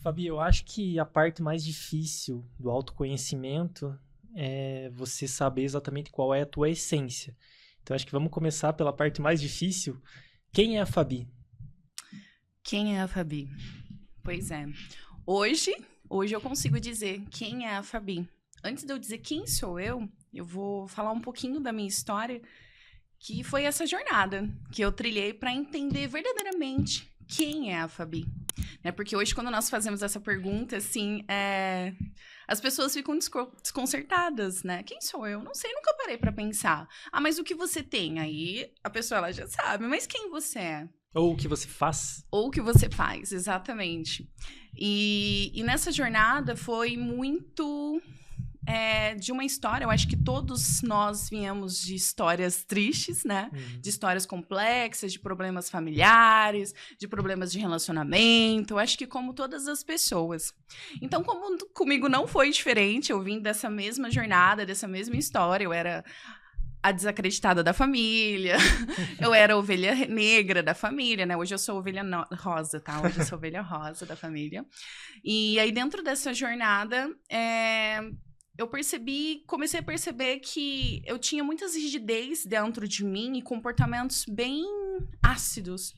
Fabi, eu acho que a parte mais difícil do autoconhecimento é você saber exatamente qual é a tua essência. Então, acho que vamos começar pela parte mais difícil. Quem é a Fabi? Quem é a Fabi? Pois é. Hoje eu consigo dizer quem é a Fabi. Antes de eu dizer quem sou eu vou falar um pouquinho da minha história, que foi essa jornada que eu trilhei para entender verdadeiramente quem é a Fabi. Né? Porque hoje, quando nós fazemos essa pergunta, assim, as pessoas ficam desconcertadas, né? Quem sou eu? Não sei, nunca parei para pensar. Ah, mas o que você tem? Aí a pessoa ela já sabe, mas quem você é? Ou o que você faz? Ou o que você faz, exatamente. E nessa jornada foi muito de uma história. Eu acho que todos nós viemos de histórias tristes, né? De histórias complexas, de problemas familiares, de problemas de relacionamento. Eu acho que como todas as pessoas. Então, como comigo não foi diferente, eu vim dessa mesma jornada, dessa mesma história. Eu era a desacreditada da família, eu era a ovelha negra da família, né? Hoje eu sou ovelha rosa, tá? Hoje eu sou ovelha rosa da família. E aí, dentro dessa jornada, eu comecei a perceber que eu tinha muitas rigidez dentro de mim e comportamentos bem ácidos.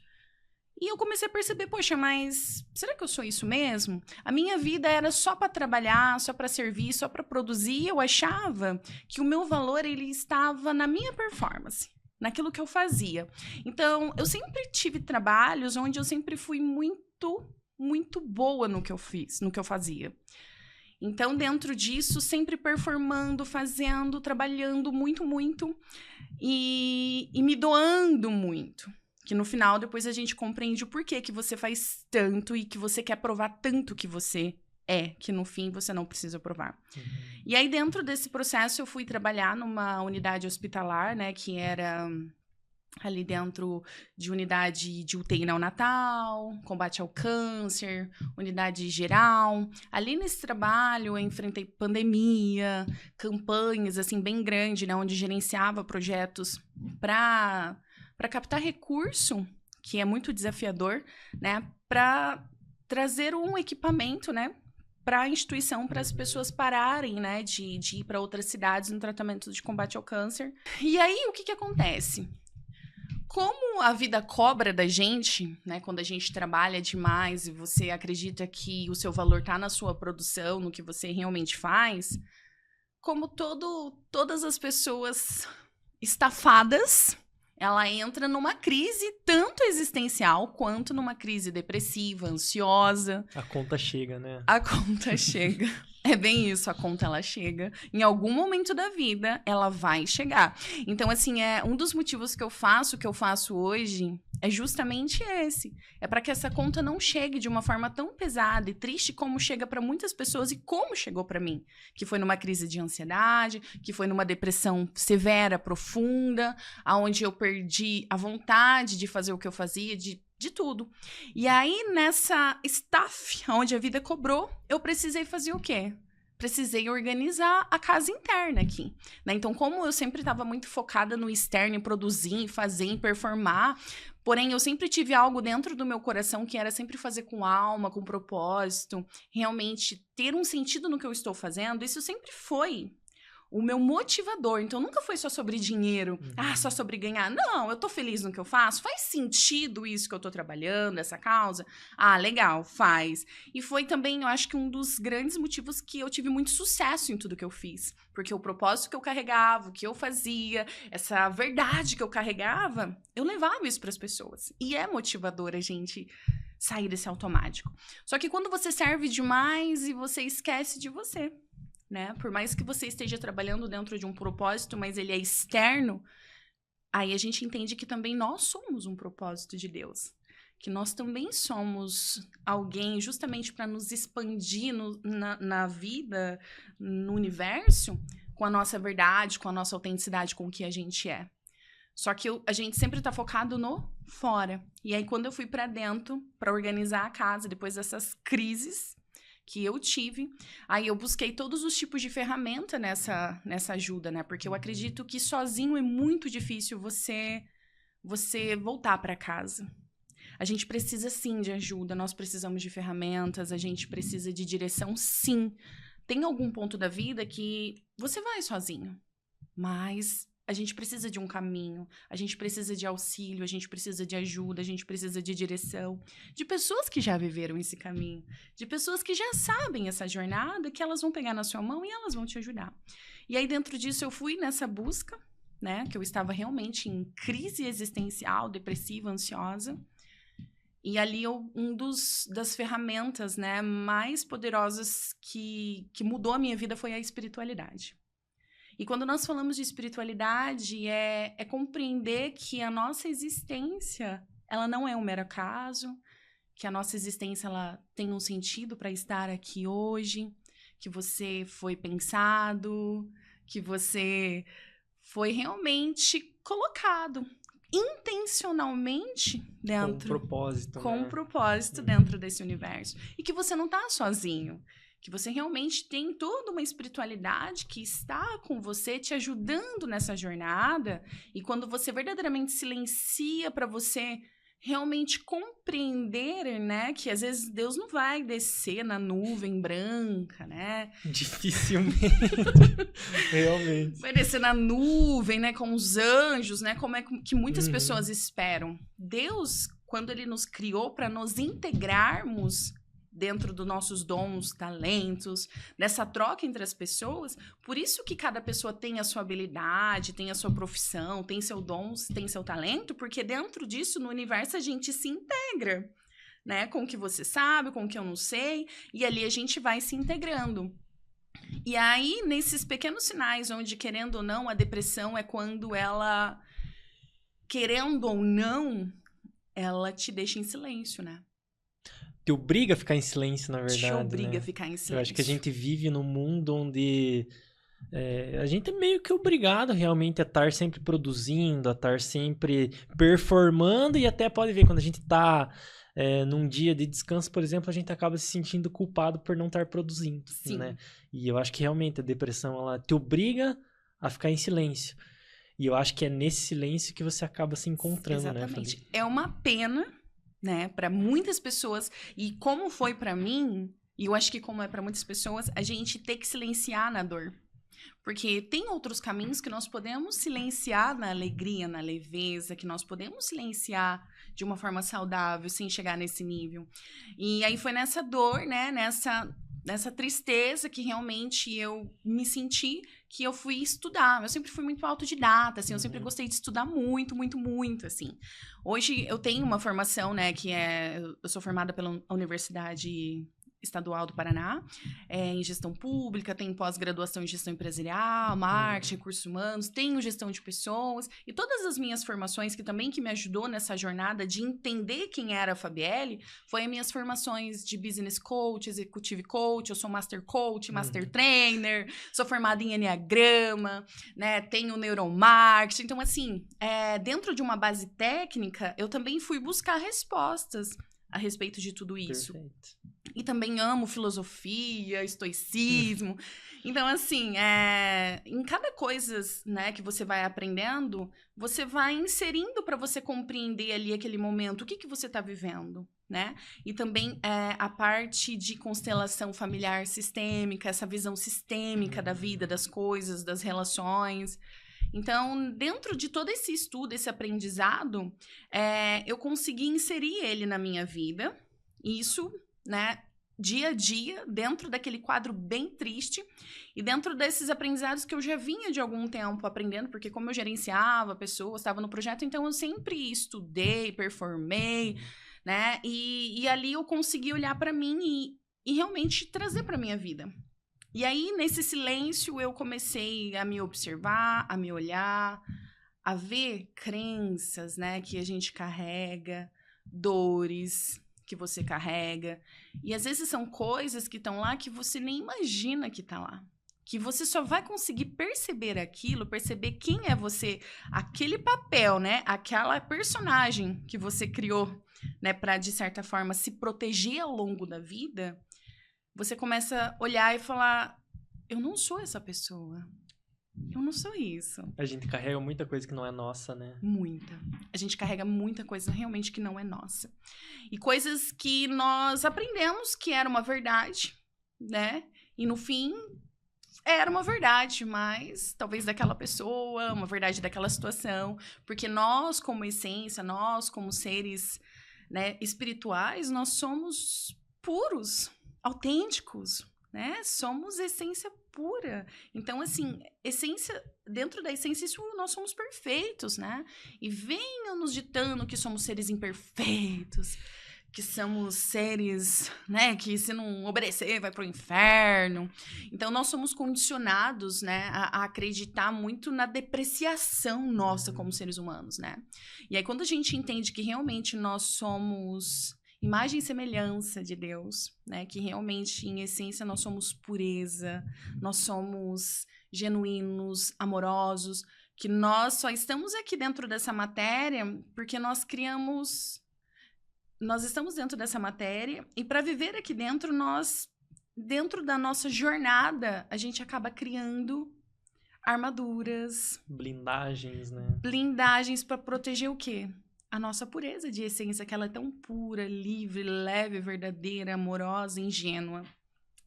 E eu comecei a perceber, poxa, mas será que eu sou isso mesmo? A minha vida era só para trabalhar, só para servir, só para produzir. Eu achava que o meu valor ele estava na minha performance, naquilo que eu fazia. Então, eu sempre tive trabalhos onde eu sempre fui muito boa no que eu fiz, no que eu fazia. Então, dentro disso, sempre performando, fazendo, trabalhando muito e me doando muito. Que no final, depois a gente compreende o porquê que você faz tanto e que você quer provar tanto que você que no fim você não precisa provar. E aí, dentro desse processo, eu fui trabalhar numa unidade hospitalar, né, que era ali dentro de unidade de UTI neonatal, combate ao câncer, unidade geral. Ali nesse trabalho eu enfrentei pandemia, campanhas assim bem grandes, né, onde gerenciava projetos para captar recurso, que é muito desafiador, né, para trazer um equipamento, né, para a instituição, para as pessoas pararem, né, de ir para outras cidades no tratamento de combate ao câncer. E aí, o que acontece? Como a vida cobra da gente, né, quando a gente trabalha demais e você acredita que o seu valor está na sua produção, no que você realmente faz, como todas as pessoas estafadas, ela entra numa crise tanto existencial quanto numa crise depressiva, ansiosa. A conta chega, né? A conta chega. É bem isso, a conta ela chega. Em algum momento da vida, ela vai chegar. Então, assim, um dos motivos que eu faço o que eu faço hoje é justamente esse. É para que essa conta não chegue de uma forma tão pesada e triste como chega para muitas pessoas e como chegou para mim. Que foi numa crise de ansiedade, que foi numa depressão severa, profunda, onde eu perdi a vontade de fazer o que eu fazia, de tudo. E aí, nessa estafe, onde a vida cobrou, eu precisei fazer o quê? Precisei organizar a casa interna aqui, né? Então, como eu sempre estava muito focada no externo, em produzir, em fazer, em performar, porém, eu sempre tive algo dentro do meu coração que era sempre fazer com alma, com propósito, realmente ter um sentido no que eu estou fazendo, isso sempre foi o meu motivador. Então, nunca foi só sobre dinheiro. Só sobre ganhar. Não, eu tô feliz no que eu faço. Faz sentido isso que eu tô trabalhando, essa causa? Legal, faz. E foi também, eu acho que um dos grandes motivos que eu tive muito sucesso em tudo que eu fiz. Porque o propósito que eu carregava, o que eu fazia, essa verdade que eu carregava, eu levava isso para as pessoas. E é motivador a gente sair desse automático. Só que quando você serve demais e você esquece de você, né? Por mais que você esteja trabalhando dentro de um propósito, mas ele é externo, aí a gente entende que também nós somos um propósito de Deus. Que nós também somos alguém justamente para nos expandir na vida, no universo, com a nossa verdade, com a nossa autenticidade, com o que a gente é. Só que a gente sempre está focado no fora. E aí, quando eu fui para dentro, para organizar a casa, depois dessas crises que eu tive, aí eu busquei todos os tipos de ferramenta nessa ajuda, né? Porque eu acredito que sozinho é muito difícil você voltar para casa. A gente precisa, sim, de ajuda, nós precisamos de ferramentas, a gente precisa de direção, sim. Tem algum ponto da vida que você vai sozinho, mas a gente precisa de um caminho, a gente precisa de auxílio, a gente precisa de ajuda, a gente precisa de direção, de pessoas que já viveram esse caminho, de pessoas que já sabem essa jornada, que elas vão pegar na sua mão e elas vão te ajudar. E aí, dentro disso, eu fui nessa busca, né, que eu estava realmente em crise existencial, depressiva, ansiosa. E ali, das ferramentas, né, mais poderosas que mudou a minha vida foi a espiritualidade. E quando nós falamos de espiritualidade, é compreender que a nossa existência, ela não é um mero acaso, que a nossa existência ela tem um sentido para estar aqui hoje, que você foi pensado, que você foi realmente colocado intencionalmente dentro... Com um propósito, com um né? propósito dentro desse universo. E que você não está sozinho. Que você realmente tem toda uma espiritualidade que está com você, te ajudando nessa jornada. E quando você verdadeiramente silencia para você realmente compreender, né? Que às vezes Deus não vai descer na nuvem branca, né? Dificilmente. Realmente. Vai descer na nuvem, né? Com os anjos, né? Como é que muitas pessoas esperam. Deus, quando ele nos criou para nos integrarmos dentro dos nossos dons, talentos, dessa troca entre as pessoas, por isso que cada pessoa tem a sua habilidade, tem a sua profissão, tem seu dom, tem seu talento, porque dentro disso, no universo, a gente se integra, né? Com o que você sabe, com o que eu não sei, e ali a gente vai se integrando. E aí, nesses pequenos sinais, onde, querendo ou não, a depressão é quando ela, querendo ou não, ela te deixa em silêncio, né? Te obriga a ficar em silêncio, na verdade. Te obriga, né? a ficar em silêncio. Eu acho que a gente vive num mundo onde a gente é meio que obrigado realmente a estar sempre produzindo, a estar sempre performando, e até pode ver, quando a gente está num dia de descanso, por exemplo, a gente acaba se sentindo culpado por não estar produzindo. Sim. Né? E eu acho que realmente a depressão ela te obriga a ficar em silêncio. E eu acho que é nesse silêncio que você acaba se encontrando. Exatamente. Né, é uma pena, né, para muitas pessoas, e como foi para mim, e eu acho que como é para muitas pessoas, a gente ter que silenciar na dor. Porque tem outros caminhos que nós podemos silenciar na alegria, na leveza, que nós podemos silenciar de uma forma saudável, sem chegar nesse nível. E aí foi nessa dor, né, nessa tristeza que realmente eu me senti, que eu fui estudar. Eu sempre fui muito autodidata, assim, eu sempre gostei de estudar muito, muito, muito, assim. Hoje eu tenho uma formação, né, eu sou formada pela Universidade Estadual do Paraná, em gestão pública, tenho pós-graduação em gestão empresarial, marketing, recursos humanos, tenho gestão de pessoas, e todas as minhas formações que me ajudou nessa jornada de entender quem era a Fabielle, foi as minhas formações de business coach, executive coach, eu sou master coach, master trainer, sou formada em enneagrama, né, tenho neuromarketing, então assim, dentro de uma base técnica, eu também fui buscar respostas a respeito de tudo isso. Perfeito. E também amo filosofia, estoicismo. Então, assim, em cada coisa, né, que você vai aprendendo, você vai inserindo para você compreender ali aquele momento, o que você está vivendo, né? E também a parte de constelação familiar sistêmica, essa visão sistêmica da vida, das coisas, das relações. Então, dentro de todo esse estudo, esse aprendizado, eu consegui inserir ele na minha vida. E isso, né, dia a dia, dentro daquele quadro bem triste. E dentro desses aprendizados que eu já vinha de algum tempo aprendendo, porque como eu gerenciava pessoas, estava no projeto, então eu sempre estudei, performei, né? E ali eu consegui olhar para mim e realmente trazer para minha vida. E aí, nesse silêncio, eu comecei a me observar, a me olhar, a ver crenças, né, que a gente carrega, dores que você carrega. E às vezes são coisas que estão lá que você nem imagina que tá lá. Que você só vai conseguir perceber aquilo, perceber quem é você, aquele papel, né, aquela personagem que você criou, né, para de certa forma se proteger ao longo da vida. Você começa a olhar e falar, eu não sou essa pessoa. Eu não sou isso. A gente carrega muita coisa que não é nossa, né? Muita. A gente carrega muita coisa realmente que não é nossa. E coisas que nós aprendemos que era uma verdade, né? E no fim, era uma verdade, mas talvez daquela pessoa, uma verdade daquela situação. Porque nós, como essência, nós, como seres, né, espirituais, nós somos puros, autênticos, né? Somos essência pura. Então, assim, essência, dentro da essência, isso nós somos perfeitos, né? E venham nos ditando que somos seres imperfeitos, que somos seres, né, que se não obedecer vai pro inferno. Então, nós somos condicionados, né, a acreditar muito na depreciação nossa como seres humanos, né? E aí, quando a gente entende que realmente nós somos imagem e semelhança de Deus, né? Que realmente, em essência, nós somos pureza, nós somos genuínos, amorosos, que nós só estamos aqui dentro dessa matéria porque nós criamos... Nós estamos dentro dessa matéria e para viver aqui dentro, nós, dentro da nossa jornada, a gente acaba criando armaduras, Blindagens, né? Blindagens para proteger o quê? A nossa pureza de essência, que ela é tão pura, livre, leve, verdadeira, amorosa, ingênua,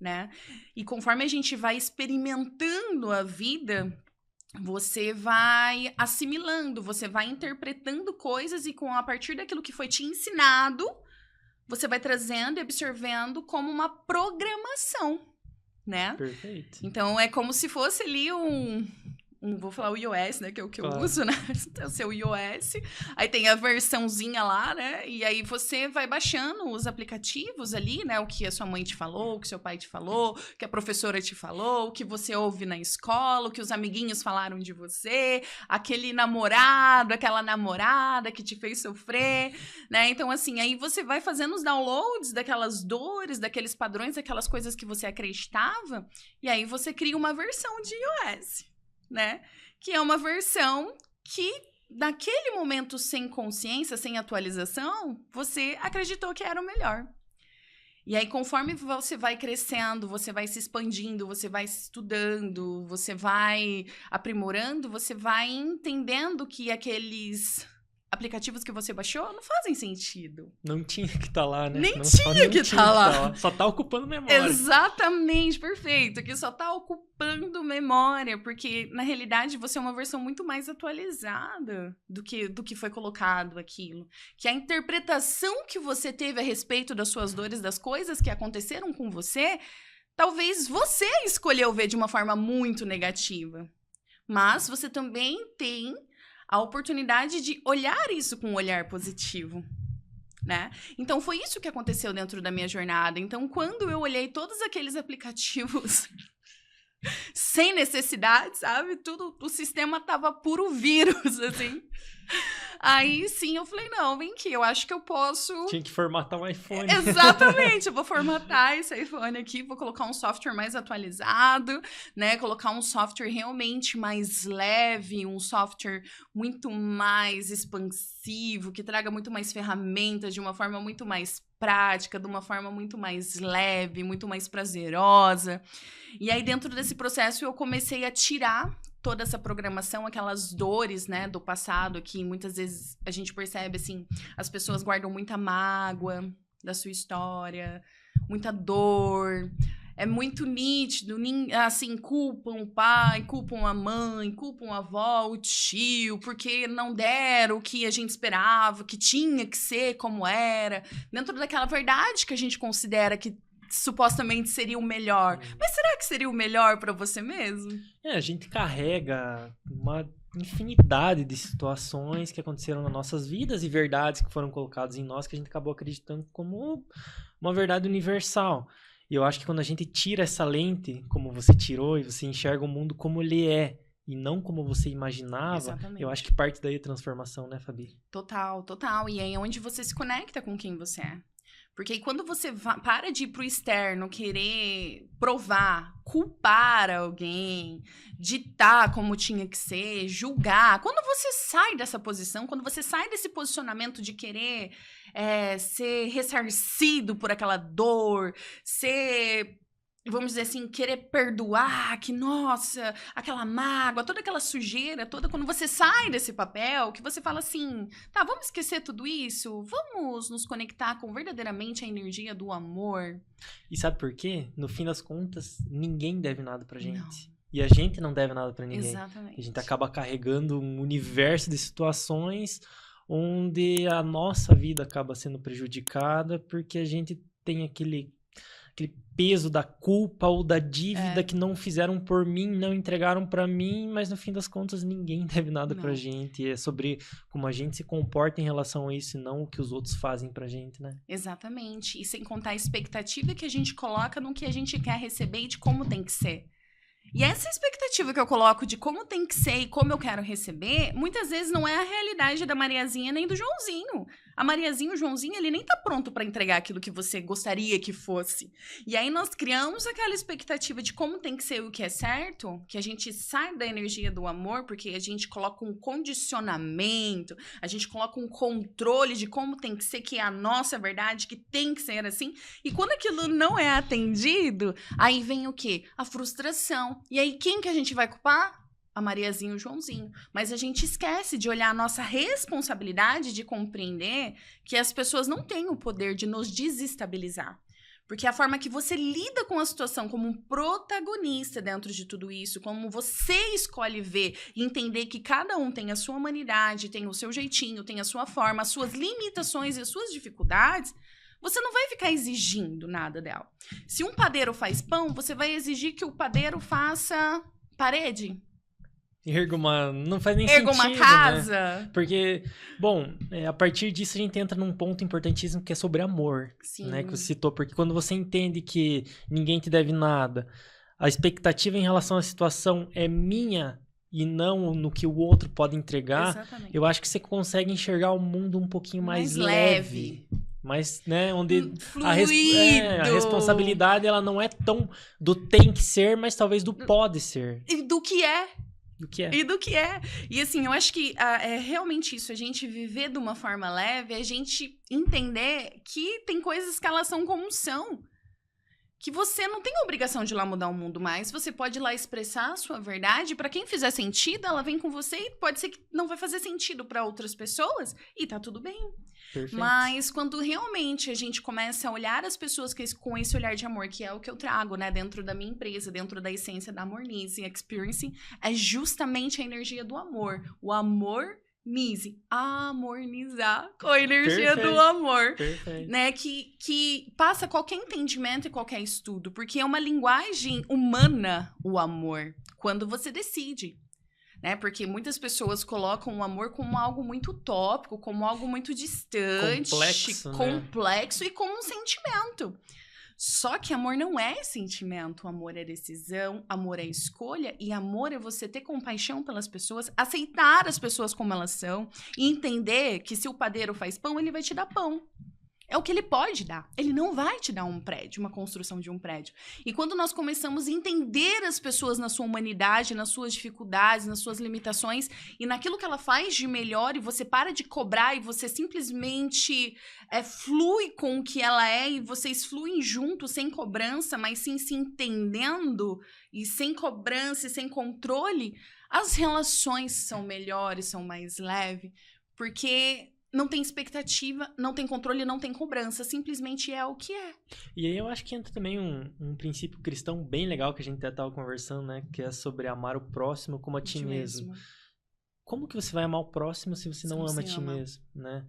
né? E conforme a gente vai experimentando a vida, você vai assimilando, você vai interpretando coisas e a partir daquilo que foi te ensinado, você vai trazendo e absorvendo como uma programação, né? Perfeito. Então, é como se fosse ali vou falar o iOS, né? Que é o que eu uso, né? O seu iOS. Aí tem a versãozinha lá, né? E aí você vai baixando os aplicativos ali, né? O que a sua mãe te falou, o que seu pai te falou, o que a professora te falou, o que você ouve na escola, o que os amiguinhos falaram de você, aquele namorado, aquela namorada que te fez sofrer, né? Então, assim, aí você vai fazendo os downloads daquelas dores, daqueles padrões, daquelas coisas que você acreditava, e aí você cria uma versão de iOS, né? Que é uma versão que, naquele momento sem consciência, sem atualização, você acreditou que era o melhor. E aí, conforme você vai crescendo, você vai se expandindo, você vai estudando, você vai aprimorando, você vai entendendo que aqueles aplicativos que você baixou não fazem sentido. Não tinha que estar lá, né? Nem tinha que estar lá. Só tá ocupando memória. Exatamente, perfeito. Que só tá ocupando memória, porque na realidade você é uma versão muito mais atualizada do que foi colocado aquilo. Que a interpretação que você teve a respeito das suas dores, das coisas que aconteceram com você, talvez você escolheu ver de uma forma muito negativa. Mas você também tem a oportunidade de olhar isso com um olhar positivo, né? Então, foi isso que aconteceu dentro da minha jornada. Então, quando eu olhei todos aqueles aplicativos sem necessidade, sabe? Tudo, o sistema tava puro vírus, assim. Aí, sim, eu falei, não, vem aqui, eu acho que eu posso... Tinha que formatar um iPhone. Exatamente, eu vou formatar esse iPhone aqui, vou colocar um software mais atualizado, né? Colocar um software realmente mais leve, um software muito mais expansivo, que traga muito mais ferramentas de uma forma muito mais prática, de uma forma muito mais leve, muito mais prazerosa. E aí, dentro desse processo, eu comecei a tirar toda essa programação, aquelas dores, né, do passado, que muitas vezes a gente percebe, assim, as pessoas guardam muita mágoa da sua história, muita dor, é muito nítido, assim, culpam o pai, culpam a mãe, culpam a avó, o tio, porque não deram o que a gente esperava, que tinha que ser como era, dentro daquela verdade que a gente considera que supostamente seria o melhor. Mas será que seria o melhor para você mesmo? A gente carrega uma infinidade de situações que aconteceram nas nossas vidas e verdades que foram colocadas em nós que a gente acabou acreditando como uma verdade universal. E eu acho que quando a gente tira essa lente, como você tirou, e você enxerga o mundo como ele é, e não como você imaginava, exatamente, eu acho que parte daí a transformação, né, Fabi? Total, total. E é onde você se conecta com quem você é. Porque quando você para de ir pro externo, querer provar, culpar alguém, ditar como tinha que ser, julgar, quando você sai dessa posição, quando você sai desse posicionamento de querer ser ressarcido por aquela dor, ser vamos dizer assim, querer perdoar, que, nossa, aquela mágoa, toda aquela sujeira, toda, quando você sai desse papel, que você fala assim, tá, vamos esquecer tudo isso, vamos nos conectar com verdadeiramente a energia do amor. E sabe por quê? No fim das contas, ninguém deve nada pra gente. Não. E a gente não deve nada pra ninguém. Exatamente. A gente acaba carregando um universo de situações onde a nossa vida acaba sendo prejudicada porque a gente tem aquele peso da culpa ou da dívida que não fizeram por mim, não entregaram pra mim, mas no fim das contas ninguém deve nada pra gente. É sobre como a gente se comporta em relação a isso e não o que os outros fazem pra gente, né? Exatamente. E sem contar a expectativa que a gente coloca no que a gente quer receber e de como tem que ser. E essa expectativa que eu coloco de como tem que ser e como eu quero receber, muitas vezes não é a realidade da Mariazinha nem do Joãozinho. A Mariazinha e o Joãozinho, ele nem tá pronto para entregar aquilo que você gostaria que fosse. E aí nós criamos aquela expectativa de como tem que ser o que é certo, que a gente sai da energia do amor, porque a gente coloca um condicionamento, a gente coloca um controle de como tem que ser, que é a nossa verdade, que tem que ser assim. E quando aquilo não é atendido, aí vem o quê? A frustração. E aí quem que a gente vai culpar? A Mariazinha e o Joãozinho. Mas a gente esquece de olhar a nossa responsabilidade de compreender que as pessoas não têm o poder de nos desestabilizar. Porque a forma que você lida com a situação como um protagonista dentro de tudo isso, como você escolhe ver e entender que cada um tem a sua humanidade, tem o seu jeitinho, tem a sua forma, as suas limitações e as suas dificuldades, você não vai ficar exigindo nada dela. Se um padeiro faz pão, você vai exigir que o padeiro faça parede? Não faz nem Erga sentido, uma casa. né? Porque, bom, a partir disso a gente entra num ponto importantíssimo que é sobre amor, Sim. né? Que você citou, porque quando você entende que ninguém te deve nada, a expectativa em relação à situação é minha e não no que o outro pode entregar, Exatamente. eu acho que você consegue enxergar o mundo um pouquinho mais leve. Mas, né, onde a responsabilidade ela não é tão do tem que ser, mas talvez do pode ser. E do que é. Do que é. E do que é. E assim, eu acho que é realmente isso. A gente viver de uma forma leve, a gente entender que tem coisas que elas são como são. Que você não tem a obrigação de ir lá mudar o mundo mais. Você pode ir lá expressar a sua verdade. Pra quem fizer sentido, ela vem com você. E pode ser que não vai fazer sentido pra outras pessoas. E tá tudo bem. Perfeito. Mas quando realmente a gente começa a olhar as pessoas com esse olhar de amor, que é o que eu trago, né, dentro da minha empresa, dentro da essência da Amornize Experiencing, é justamente a energia do amor. O amor Nise, amornizar com a energia do amor. Perfeito. Né? Que passa qualquer entendimento e qualquer estudo, porque é uma linguagem humana o amor, quando você decide. Né? Porque muitas pessoas colocam o amor como algo muito utópico, como algo muito distante, complexo e como um sentimento. Só que amor não é sentimento, amor é decisão, amor é escolha e amor é você ter compaixão pelas pessoas, aceitar as pessoas como elas são e entender que se o padeiro faz pão, ele vai te dar pão. É o que ele pode dar. Ele não vai te dar um prédio, uma construção de um prédio. E quando nós começamos a entender as pessoas na sua humanidade, nas suas dificuldades, nas suas limitações e naquilo que ela faz de melhor e você para de cobrar e você simplesmente flui com o que ela é e vocês fluem juntos, sem cobrança, mas sim se entendendo e sem cobrança e sem controle, as relações são melhores, são mais leves, porque não tem expectativa, não tem controle, não tem cobrança. Simplesmente é o que é. E aí eu acho que entra também um princípio cristão bem legal que a gente até estava conversando, né? Que é sobre amar o próximo como a ti mesmo. Como que você vai amar o próximo se você não ama a ti mesmo, né?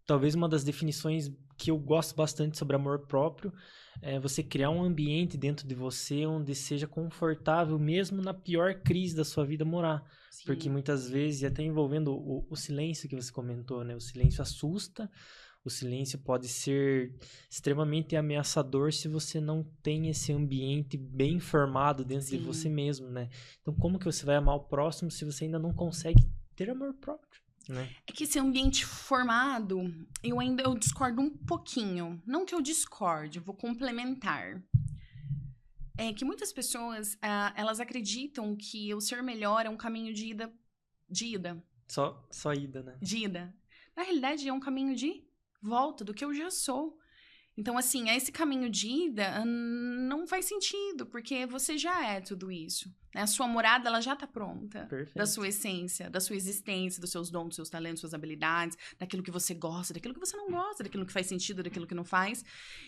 Talvez uma das definições que eu gosto bastante sobre amor próprio é você criar um ambiente dentro de você onde seja confortável, mesmo na pior crise da sua vida, morar. Sim. Porque muitas vezes, e até envolvendo o silêncio que você comentou, né? O silêncio assusta, o silêncio pode ser extremamente ameaçador se você não tem esse ambiente bem formado dentro Sim. de você mesmo, né? Então, como que você vai amar o próximo se você ainda não consegue ter amor próprio? Né? É que esse ambiente formado, eu discordo um pouquinho. Não que eu discorde, eu vou complementar. É que muitas pessoas, elas acreditam que o ser melhor é um caminho de ida. Só ida, né? De ida. Na realidade, é um caminho de volta do que eu já sou. Então, assim, esse caminho de ida não faz sentido, porque você já é tudo isso. Né? A sua morada, ela já tá pronta. Perfeito. Da sua essência, da sua existência, dos seus dons, dos seus talentos, suas habilidades, daquilo que você gosta, daquilo que você não gosta, daquilo que faz sentido, daquilo que não faz.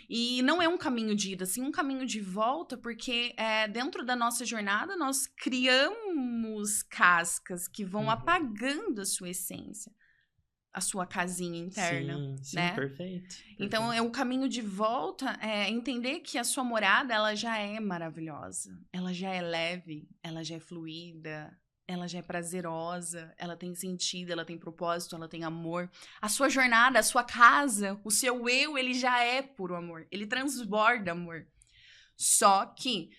E não é um caminho de ida, sim um caminho de volta, porque dentro da nossa jornada, nós criamos cascas que vão apagando a sua essência. A sua casinha interna, sim, né? Perfeito. Então, o caminho de volta é entender que a sua morada, ela já é maravilhosa. Ela já é leve, ela já é fluida, ela já é prazerosa, ela tem sentido, ela tem propósito, ela tem amor. A sua jornada, a sua casa, o seu eu, ele já é puro amor. Ele transborda amor. Só que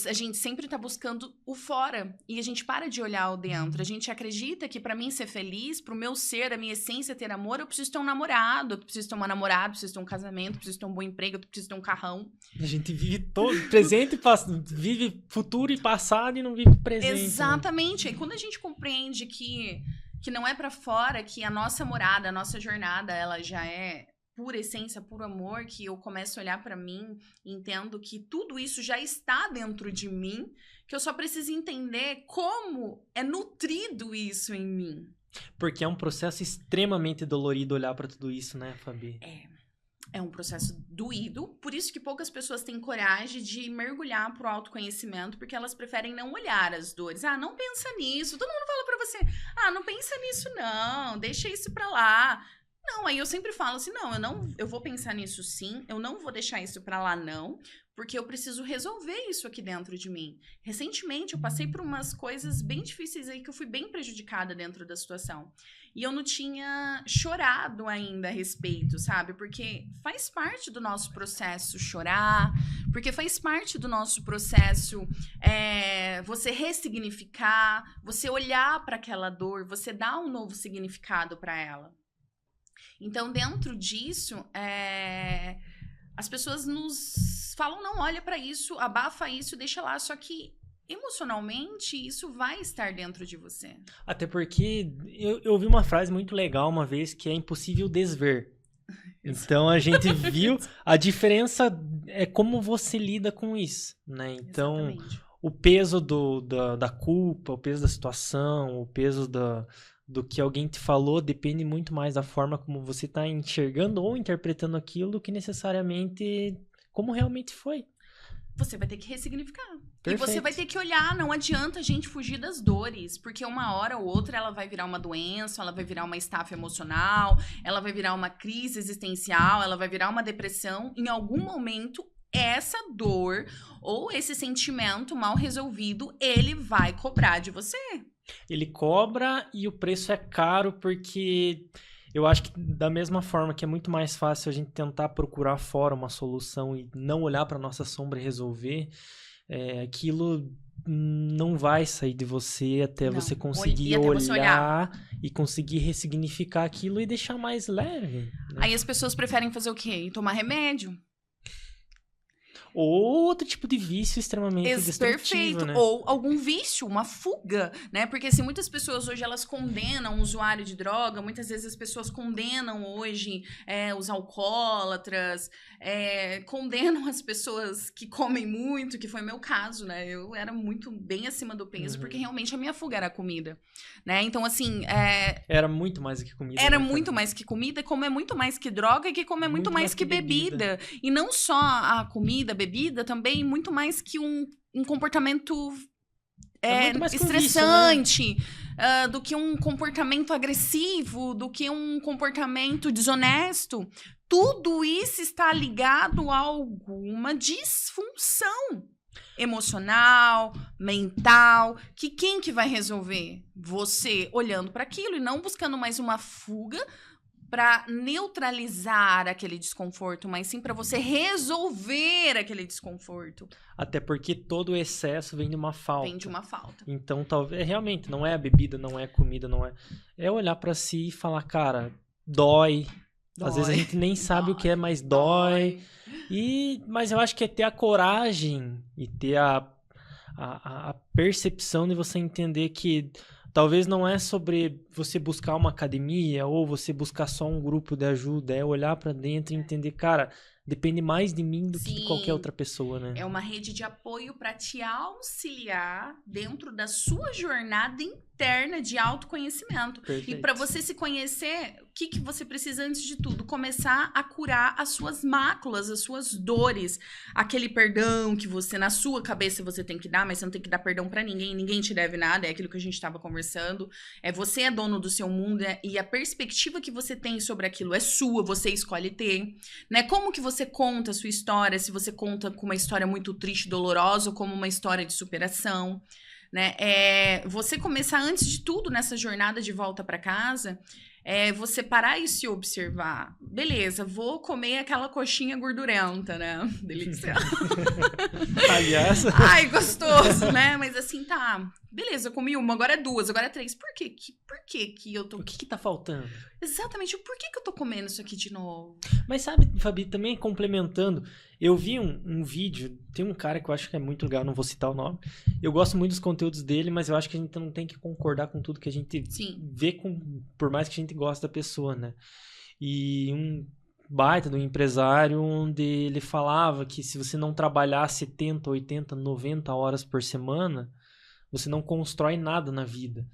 a gente sempre tá buscando o fora e a gente para de olhar o dentro. A gente acredita que pra mim ser feliz, pro meu ser, a minha essência ter amor, eu preciso ter um namorado, eu preciso ter uma namorada, eu preciso ter um casamento, eu preciso ter um bom emprego, eu preciso ter um carrão. A gente vive todo presente e vive futuro e passado e não vive presente. Exatamente. Né? E quando a gente compreende que não é pra fora, que a nossa morada, a nossa jornada, ela já é pura essência, puro amor, que eu começo a olhar pra mim e entendo que tudo isso já está dentro de mim, que eu só preciso entender como é nutrido isso em mim. Porque é um processo extremamente dolorido olhar pra tudo isso, né, Fabi? É um processo doído, por isso que poucas pessoas têm coragem de mergulhar pro autoconhecimento, porque elas preferem não olhar as dores. Ah, não pensa nisso. Todo mundo fala pra você, não pensa nisso não, deixa isso pra lá. Não, aí eu sempre falo assim, eu vou pensar nisso sim, eu não vou deixar isso pra lá não, porque eu preciso resolver isso aqui dentro de mim. Recentemente eu passei por umas coisas bem difíceis aí que eu fui bem prejudicada dentro da situação. E eu não tinha chorado ainda a respeito, sabe? Porque faz parte do nosso processo chorar, porque faz parte do nosso processo você ressignificar, você olhar pra aquela dor, você dar um novo significado pra ela. Então, dentro disso, as pessoas nos falam, não, olha pra isso, abafa isso, deixa lá. Só que, emocionalmente, isso vai estar dentro de você. Até porque eu ouvi uma frase muito legal uma vez, que é impossível desver. Então, a gente viu a diferença é como você lida com isso, né? Então, exatamente. O peso da culpa, o peso da situação, o peso do que alguém te falou depende muito mais da forma como você está enxergando ou interpretando aquilo do que necessariamente como realmente foi. Você vai ter que ressignificar. Perfeito. E você vai ter que olhar, não adianta a gente fugir das dores, porque uma hora ou outra ela vai virar uma doença, ela vai virar uma estafa emocional, ela vai virar uma crise existencial, ela vai virar uma depressão. Em algum momento, essa dor ou esse sentimento mal resolvido, ele vai cobrar de você. Ele cobra e o preço é caro, porque eu acho que da mesma forma que é muito mais fácil a gente tentar procurar fora uma solução e não olhar para nossa sombra e resolver, aquilo não vai sair de você até você conseguir olhar e conseguir ressignificar aquilo e deixar mais leve. Né? Aí as pessoas preferem fazer o quê? Tomar remédio. Ou outro tipo de vício extremamente destrutivo, perfeito. Né? Ou algum vício, uma fuga, né? Porque assim, muitas pessoas hoje, elas condenam o usuário de droga, muitas vezes as pessoas condenam hoje os alcoólatras, condenam as pessoas que comem muito, que foi meu caso, né? Eu era muito bem acima do peso, porque realmente a minha fuga era a comida, né? Então, assim... Era muito mais do que comida. Era muito mais que comida, como é muito mais que droga, e que como é muito mais que bebida. E não só a comida, bebida, também muito mais que um comportamento estressante, vício, né? Do que um comportamento agressivo, do que um comportamento desonesto. Tudo isso está ligado a alguma disfunção emocional, mental, que quem que vai resolver? Você olhando para aquilo e não buscando mais uma fuga para neutralizar aquele desconforto, mas sim para você resolver aquele desconforto. Até porque todo o excesso vem de uma falta. Vem de uma falta. Então, talvez, realmente, não é a bebida, não é a comida, não é... É olhar para si e falar, cara, dói. Às vezes a gente nem sabe o que é, mas dói. Mas eu acho que é ter a coragem e ter a percepção de você entender que talvez não é sobre você buscar uma academia ou você buscar só um grupo de ajuda, é olhar para dentro e entender, cara, depende mais de mim do que de Sim. qualquer outra pessoa, né? É uma rede de apoio para te auxiliar dentro da sua jornada interna de autoconhecimento. E Perfeito. para você se conhecer, o que você precisa antes de tudo? Começar a curar as suas máculas, as suas dores. Aquele perdão que você, na sua cabeça, você tem que dar, mas você não tem que dar perdão para ninguém. Ninguém te deve nada, é aquilo que a gente estava conversando. Você é dono do seu mundo e a perspectiva que você tem sobre aquilo é sua, você escolhe ter. Né? Como que você conta a sua história, se você conta com uma história muito triste, dolorosa, ou como uma história de superação. Né? Você começar antes de tudo nessa jornada de volta para casa, você parar e se observar. Beleza, vou comer aquela coxinha gordurenta, né? Delícia. Aliás. Ai, gostoso, né? Mas assim, tá. Beleza, eu comi uma, agora é duas, agora é três. Por quê? Por que que eu tô... O que tá faltando? Exatamente, por que que eu tô comendo isso aqui de novo? Mas sabe, Fabi, também complementando, eu vi um vídeo, tem um cara que eu acho que é muito legal, não vou citar o nome. Eu gosto muito dos conteúdos dele, mas eu acho que a gente não tem que concordar com tudo que a gente vê, por mais que a gente goste da pessoa, né? E um baita de um empresário onde ele falava que se você não trabalhar 70, 80, 90 horas por semana, você não constrói nada na vida.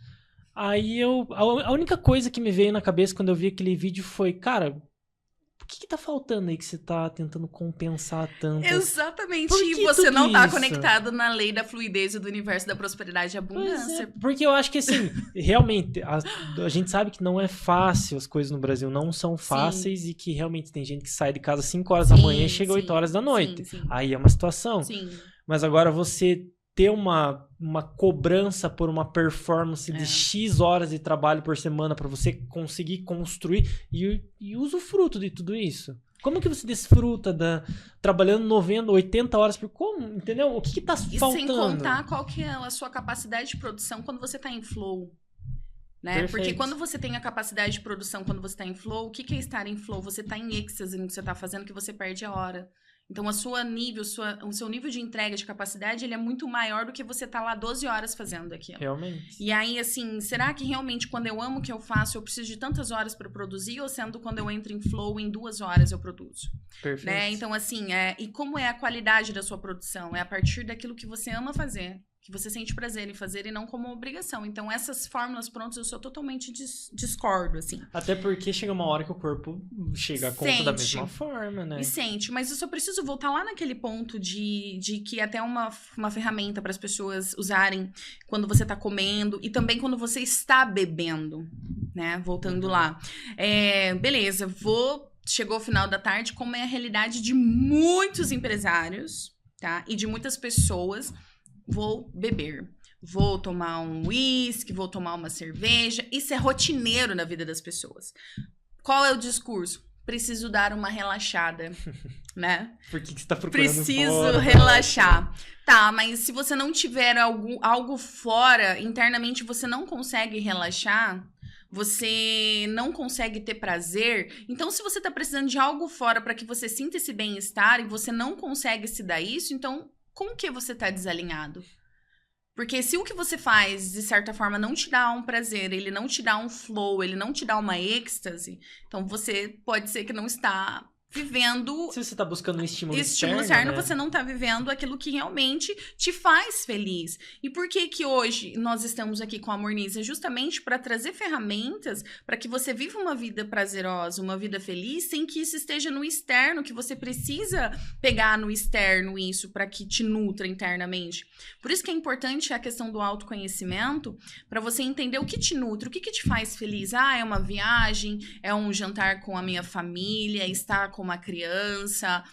Aí a única coisa que me veio na cabeça quando eu vi aquele vídeo foi, cara, o que tá faltando aí que você tá tentando compensar tanto? Exatamente, e você não tá conectado na lei da fluidez e do universo da prosperidade e abundância. Porque eu acho que assim, realmente, a gente sabe que não é fácil, as coisas no Brasil não são fáceis. Sim. E que realmente tem gente que sai de casa às 5 horas da manhã e chega 8 horas da noite. Sim. Aí é uma situação. Sim. Mas agora você ter uma cobrança por uma performance de X horas de trabalho por semana para você conseguir construir e usufruto de tudo isso. Como que você desfruta trabalhando 90, 80 horas por... Como? Entendeu? O que tá faltando? E sem contar qual que é a sua capacidade de produção quando você tá em flow. Né? Porque quando você tem a capacidade de produção, quando você tá em flow, o que é estar em flow? Você tá em êxtase no que você tá fazendo, que você perde a hora. Então, o seu nível de entrega de capacidade, ele é muito maior do que você tá lá 12 horas fazendo aquilo. Realmente. E aí, assim, será que realmente quando eu amo o que eu faço, eu preciso de tantas horas para produzir? Ou sendo quando eu entro em flow, em 2 horas eu produzo? Perfeito. Né? Então, assim, e como é a qualidade da sua produção? É a partir daquilo que você ama fazer. Que você sente prazer em fazer e não como obrigação. Então, essas fórmulas prontas eu sou totalmente discordo, assim. Até porque chega uma hora que o corpo chega a conta da mesma forma, né? E sente. Mas eu só preciso voltar lá naquele ponto de que é até uma ferramenta para as pessoas usarem quando você tá comendo e também quando você está bebendo, né? Voltando lá. Beleza, chegou o final da tarde, como é a realidade de muitos empresários, tá? E de muitas pessoas... Vou beber, vou tomar um uísque, vou tomar uma cerveja. Isso é rotineiro na vida das pessoas. Qual é o discurso? Preciso dar uma relaxada, né? Por que você tá procurando Preciso relaxar. Tá, mas se você não tiver algo fora, internamente você não consegue relaxar, você não consegue ter prazer. Então, se você tá precisando de algo fora para que você sinta esse bem-estar e você não consegue se dar isso, então... Com que você tá desalinhado? Porque se o que você faz, de certa forma, não te dá um prazer, ele não te dá um flow, ele não te dá uma êxtase, então você pode ser que não está vivendo... Se você tá buscando um estímulo externo, né? Você não tá vivendo aquilo que realmente te faz feliz. E por que que hoje nós estamos aqui com a Amorniza? Justamente para trazer ferramentas para que você viva uma vida prazerosa, uma vida feliz, sem que isso esteja no externo, que você precisa pegar no externo isso para que te nutra internamente. Por isso que é importante a questão do autoconhecimento, para você entender o que te nutre, o que te faz feliz. É uma viagem, é um jantar com a minha família, estar com uma criança,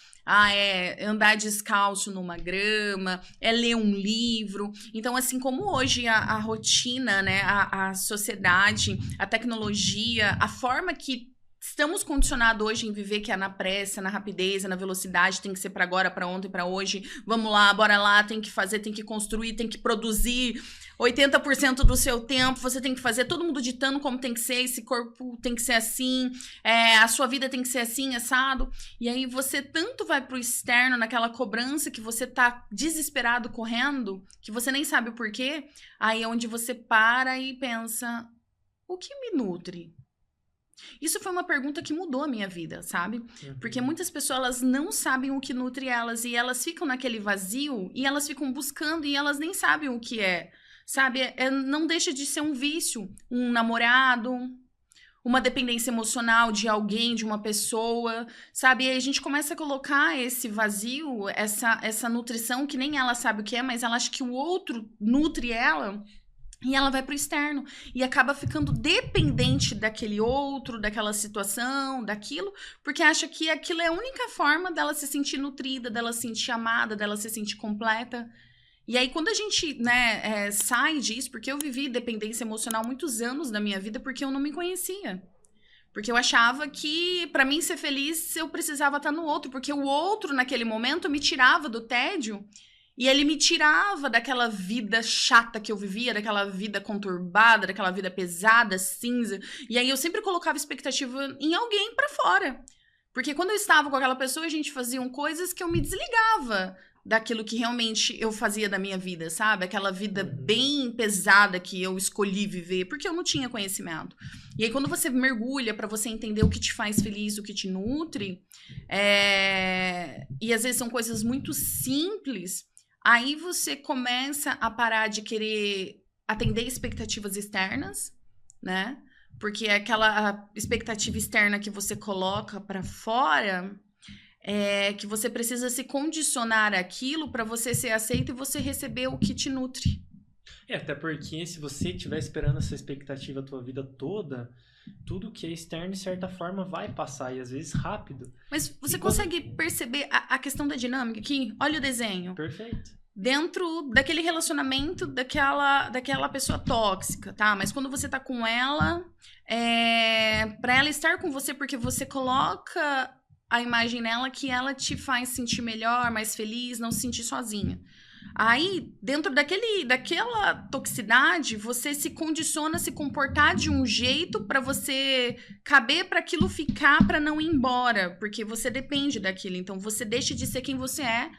é andar descalço numa grama, é ler um livro. Então, assim como hoje a rotina, né, a sociedade, a tecnologia, a forma que estamos condicionados hoje em viver, que é na pressa, na rapidez, na velocidade, tem que ser para agora, para ontem, para hoje, vamos lá, bora lá, tem que fazer, tem que construir, tem que produzir 80% do seu tempo, você tem que fazer, todo mundo ditando como tem que ser, esse corpo tem que ser assim, a sua vida tem que ser assim, assado, e aí você tanto vai pro externo, naquela cobrança que você tá desesperado correndo, que você nem sabe o porquê, aí é onde você para e pensa, o que me nutre? Isso foi uma pergunta que mudou a minha vida, sabe? Uhum. Porque muitas pessoas, elas não sabem o que nutre elas e elas ficam naquele vazio e elas ficam buscando e elas nem sabem o que é, sabe? Não deixa de ser um vício, um namorado, uma dependência emocional de alguém, de uma pessoa, sabe? E aí a gente começa a colocar esse vazio, essa nutrição que nem ela sabe o que é, mas ela acha que o outro nutre ela. E ela vai pro externo e acaba ficando dependente daquele outro, daquela situação, daquilo, porque acha que aquilo é a única forma dela se sentir nutrida, dela se sentir amada, dela se sentir completa. E aí, quando a gente, né, sai disso, porque eu vivi dependência emocional muitos anos da minha vida porque eu não me conhecia. Porque eu achava que, pra mim ser feliz, eu precisava estar no outro, porque o outro, naquele momento, me tirava do tédio. E ele me tirava daquela vida chata que eu vivia, daquela vida conturbada, daquela vida pesada, cinza. E aí eu sempre colocava expectativa em alguém pra fora. Porque quando eu estava com aquela pessoa, a gente fazia coisas que eu me desligava daquilo que realmente eu fazia da minha vida, sabe? Aquela vida bem pesada que eu escolhi viver, porque eu não tinha conhecimento. E aí quando você mergulha pra você entender o que te faz feliz, o que te nutre, e às vezes são coisas muito simples, aí você começa a parar de querer atender expectativas externas, né? Porque aquela expectativa externa que você coloca pra fora é que você precisa se condicionar àquilo pra você ser aceito e você receber o que te nutre. Até porque se você estiver esperando essa expectativa a tua vida toda, tudo que é externo, de certa forma, vai passar, e às vezes rápido. Mas você consegue perceber a questão da dinâmica aqui? Olha o desenho. Perfeito. Dentro daquele relacionamento daquela pessoa tóxica, tá? Mas quando você tá com ela, pra ela estar com você, porque você coloca a imagem nela que ela te faz sentir melhor, mais feliz, não se sentir sozinha. Aí, dentro daquela toxicidade, você se condiciona a se comportar de um jeito pra você caber pra aquilo ficar, pra não ir embora, porque você depende daquilo. Então, você deixa de ser quem você é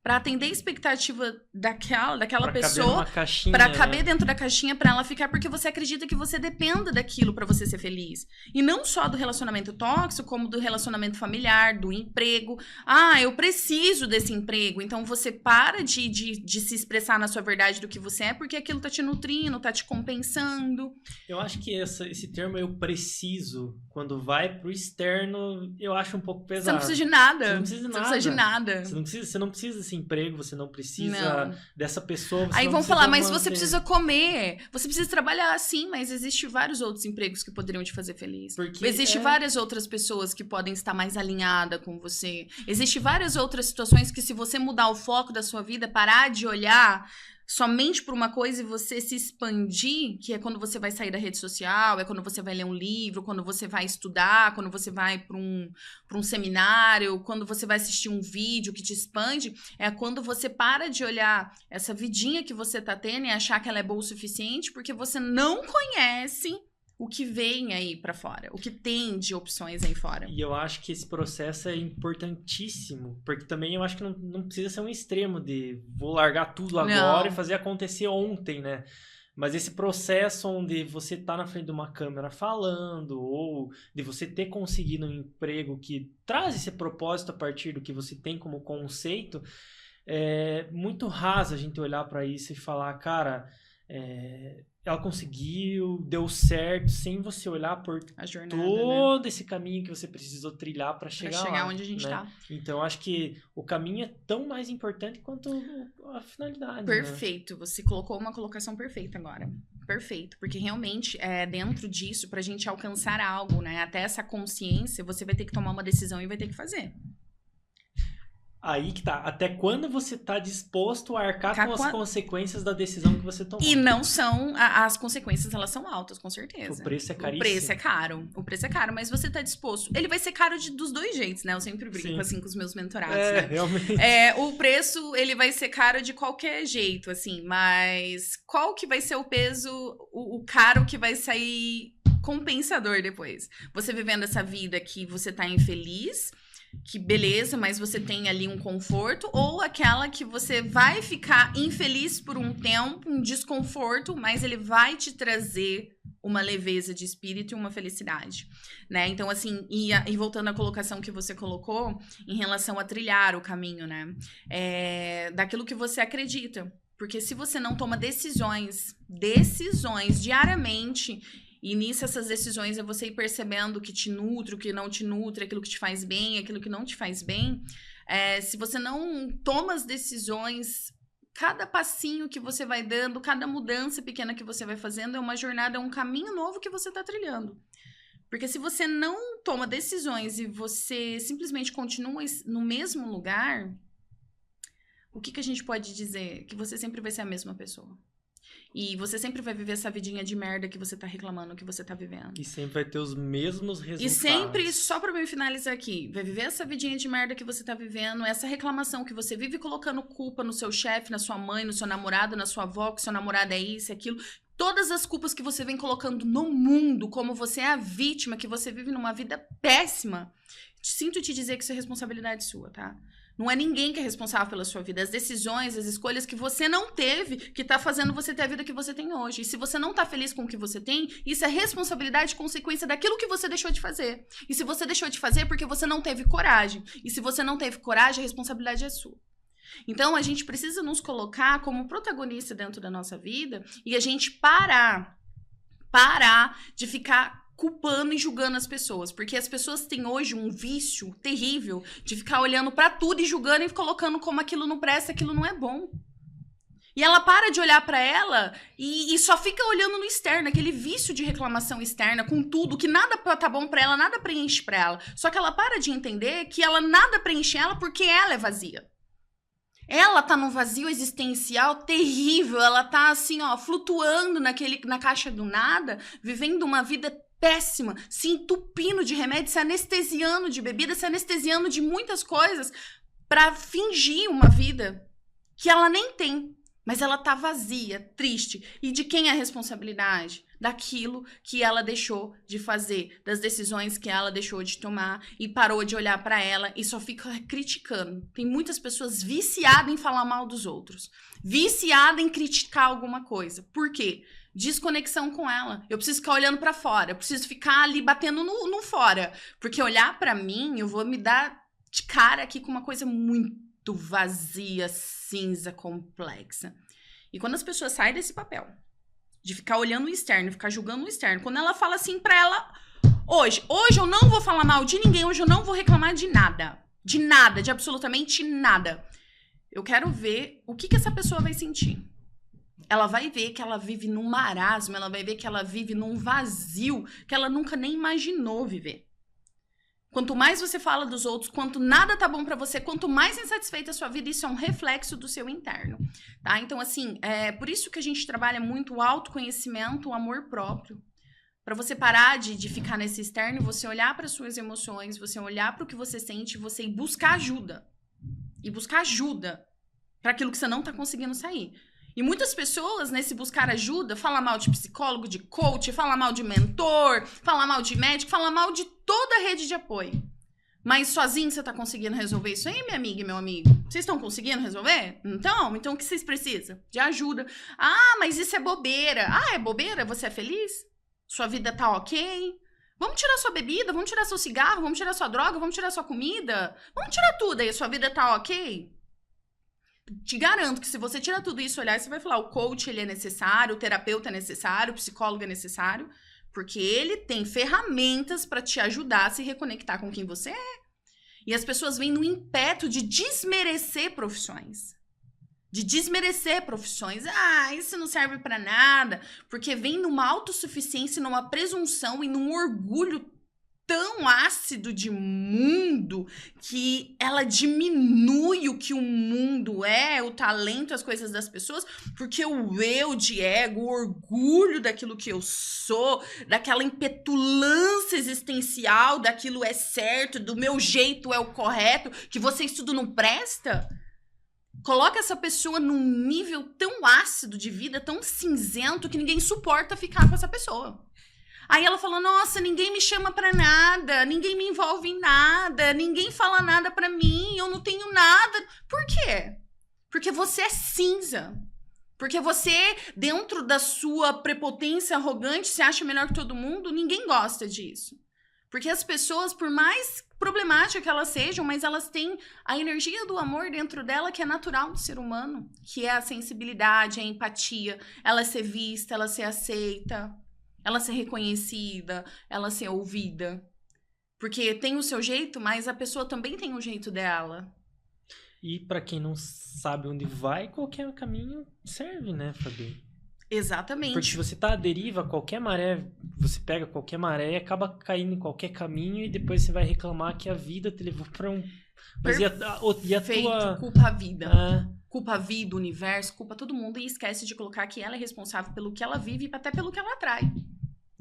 pra atender a expectativa daquela pessoa, pra caber dentro da caixinha, pra ela ficar, porque você acredita que você dependa daquilo pra você ser feliz. E não só do relacionamento tóxico, como do relacionamento familiar, do emprego. Ah, eu preciso desse emprego. Então você para de se expressar na sua verdade do que você é, porque aquilo tá te nutrindo, tá te compensando. Eu acho que esse termo eu preciso, quando vai pro externo, eu acho um pouco pesado. Você não precisa de nada. Você não precisa de nada. Você precisa de nada. Você não precisa desse emprego, você não precisa dessa pessoa. Aí vão falar, mas você precisa comer, você precisa trabalhar, sim, mas existe vários outros empregos que poderiam te fazer feliz. Existe várias outras pessoas que podem estar mais alinhadas com você. Existe várias outras situações que, se você mudar o foco da sua vida, parar de olhar somente por uma coisa e você se expandir, que é quando você vai sair da rede social, é quando você vai ler um livro, quando você vai estudar, quando você vai para um seminário, quando você vai assistir um vídeo que te expande, é quando você para de olhar essa vidinha que você tá tendo e achar que ela é boa o suficiente, porque você não conhece o que vem aí pra fora, o que tem de opções aí fora. E eu acho que esse processo é importantíssimo, porque também eu acho que não precisa ser um extremo de vou largar tudo agora e fazer acontecer ontem, né? Mas esse processo onde você tá na frente de uma câmera falando, ou de você ter conseguido um emprego que traz esse propósito a partir do que você tem como conceito, é muito raso a gente olhar pra isso e falar, cara, ela conseguiu, deu certo, sem você olhar por todo esse caminho que você precisou trilhar para chegar lá, onde a gente tá. Então, acho que o caminho é tão mais importante quanto a finalidade. Perfeito, você colocou uma colocação perfeita agora. Perfeito, porque realmente, dentro disso, pra gente alcançar algo, né, até essa consciência, você vai ter que tomar uma decisão e vai ter que fazer. Aí que tá. Até quando você tá disposto a arcar com as consequências da decisão que você tomou. E não são... As consequências, elas são altas, com certeza. O preço é caríssimo. O preço é caro. O preço é caro, mas você tá disposto... Ele vai ser caro dos dois jeitos, né? Eu sempre brinco, assim, com os meus mentorados, né? Realmente. O preço, ele vai ser caro de qualquer jeito, assim. Mas qual que vai ser o peso, o caro que vai sair compensador depois? Você vivendo essa vida que você tá infeliz... que beleza, mas você tem ali um conforto, ou aquela que você vai ficar infeliz por um tempo, um desconforto, mas ele vai te trazer uma leveza de espírito e uma felicidade, né? Então, assim, e voltando à colocação que você colocou em relação a trilhar o caminho, né? Daquilo que você acredita. Porque se você não toma decisões diariamente, e nisso essas decisões é você ir percebendo o que te nutre, o que não te nutre, aquilo que te faz bem, aquilo que não te faz bem, se você não toma as decisões, cada passinho que você vai dando, cada mudança pequena que você vai fazendo é uma jornada, é um caminho novo que você está trilhando. Porque se você não toma decisões e você simplesmente continua no mesmo lugar, o que a gente pode dizer? Que você sempre vai ser a mesma pessoa. E você sempre vai viver essa vidinha de merda que você tá reclamando, que você tá vivendo. E sempre vai ter os mesmos resultados. E sempre, só pra eu finalizar aqui, vai viver essa vidinha de merda que você tá vivendo, essa reclamação que você vive colocando culpa no seu chefe, na sua mãe, no seu namorado, na sua avó, que seu namorado é isso, é aquilo. Todas as culpas que você vem colocando no mundo, como você é a vítima, que você vive numa vida péssima. Sinto te dizer que isso é responsabilidade sua, tá? Não é ninguém que é responsável pela sua vida. As decisões, as escolhas que você não teve, que tá fazendo você ter a vida que você tem hoje. E se você não tá feliz com o que você tem, isso é responsabilidade e consequência daquilo que você deixou de fazer. E se você deixou de fazer é porque você não teve coragem. E se você não teve coragem, a responsabilidade é sua. Então, a gente precisa nos colocar como protagonista dentro da nossa vida e a gente parar de ficar culpando e julgando as pessoas, porque as pessoas têm hoje um vício terrível de ficar olhando pra tudo e julgando e colocando como aquilo não presta, aquilo não é bom. E ela para de olhar pra ela e só fica olhando no externo, aquele vício de reclamação externa com tudo, que nada tá bom pra ela, nada preenche pra ela. Só que ela para de entender que ela nada preenche ela porque ela é vazia. Ela tá num vazio existencial terrível, ela tá assim, ó, flutuando na caixa do nada, vivendo uma vida péssima, se entupindo de remédio, se anestesiando de bebida, se anestesiando de muitas coisas pra fingir uma vida que ela nem tem, mas ela tá vazia, triste. E de quem é a responsabilidade? Daquilo que ela deixou de fazer, das decisões que ela deixou de tomar e parou de olhar pra ela e só fica criticando. Tem muitas pessoas viciadas em falar mal dos outros, viciadas em criticar alguma coisa. Por quê? Desconexão com ela. Eu preciso ficar olhando pra fora. Eu preciso ficar ali batendo no fora. Porque olhar pra mim, eu vou me dar de cara aqui com uma coisa muito vazia, cinza, complexa. E quando as pessoas saem desse papel, de ficar olhando o externo, ficar julgando o externo, quando ela fala assim pra ela, hoje eu não vou falar mal de ninguém, hoje eu não vou reclamar de nada, de absolutamente nada. Eu quero ver o que essa pessoa vai sentir. Ela vai ver que ela vive num marasmo, ela vai ver que ela vive num vazio que ela nunca nem imaginou viver. Quanto mais você fala dos outros, quanto nada tá bom pra você, quanto mais insatisfeita a sua vida, isso é um reflexo do seu interno, tá? Então, assim, é por isso que a gente trabalha muito o autoconhecimento, o amor próprio. Pra você parar de ficar nesse externo, você olhar para suas emoções, você olhar para o que você sente, você ir buscar ajuda. E buscar ajuda para aquilo que você não tá conseguindo sair. E muitas pessoas, nesse buscar ajuda, falam mal de psicólogo, de coach, falam mal de mentor, falam mal de médico, falam mal de toda a rede de apoio. Mas sozinho você tá conseguindo resolver isso aí, minha amiga e meu amigo? Vocês estão conseguindo resolver? Então o que vocês precisam? De ajuda. Ah, mas isso é bobeira. Ah, é bobeira? Você é feliz? Sua vida tá ok? Vamos tirar sua bebida, vamos tirar seu cigarro, vamos tirar sua droga, vamos tirar sua comida. Vamos tirar tudo aí, sua vida tá ok? Te garanto que se você tirar tudo isso, olhar, você vai falar, o coach ele é necessário, o terapeuta é necessário, o psicólogo é necessário, porque ele tem ferramentas para te ajudar a se reconectar com quem você é. E as pessoas vêm no impeto de desmerecer profissões. Ah, isso não serve para nada, porque vem numa autossuficiência, numa presunção e num orgulho tão ácido de mundo que ela diminui o que o mundo é, o talento, as coisas das pessoas, porque o eu de ego, o orgulho daquilo que eu sou, daquela impetulância existencial, daquilo é certo, do meu jeito é o correto, que vocês tudo não presta, coloca essa pessoa num nível tão ácido de vida, tão cinzento, que ninguém suporta ficar com essa pessoa. Aí ela falou, nossa, ninguém me chama pra nada, ninguém me envolve em nada, ninguém fala nada pra mim, eu não tenho nada. Por quê? Porque você é cinza. Porque você, dentro da sua prepotência arrogante, se acha melhor que todo mundo, ninguém gosta disso. Porque as pessoas, por mais problemáticas que elas sejam, mas elas têm a energia do amor dentro dela, que é natural do ser humano, que é a sensibilidade, a empatia, ela ser vista, ela ser aceita, ela ser reconhecida, ela ser ouvida. Porque tem o seu jeito, mas a pessoa também tem o jeito dela. E pra quem não sabe onde vai, qualquer caminho serve, né, Fabi? Exatamente. Porque se você tá à deriva, qualquer maré, você pega qualquer maré e acaba caindo em qualquer caminho e depois você vai reclamar que a vida te levou pra um... Mas e a tua... Culpa a vida. Ah, Culpa a vida, o universo, culpa todo mundo e esquece de colocar que ela é responsável pelo que ela vive e até pelo que ela atrai.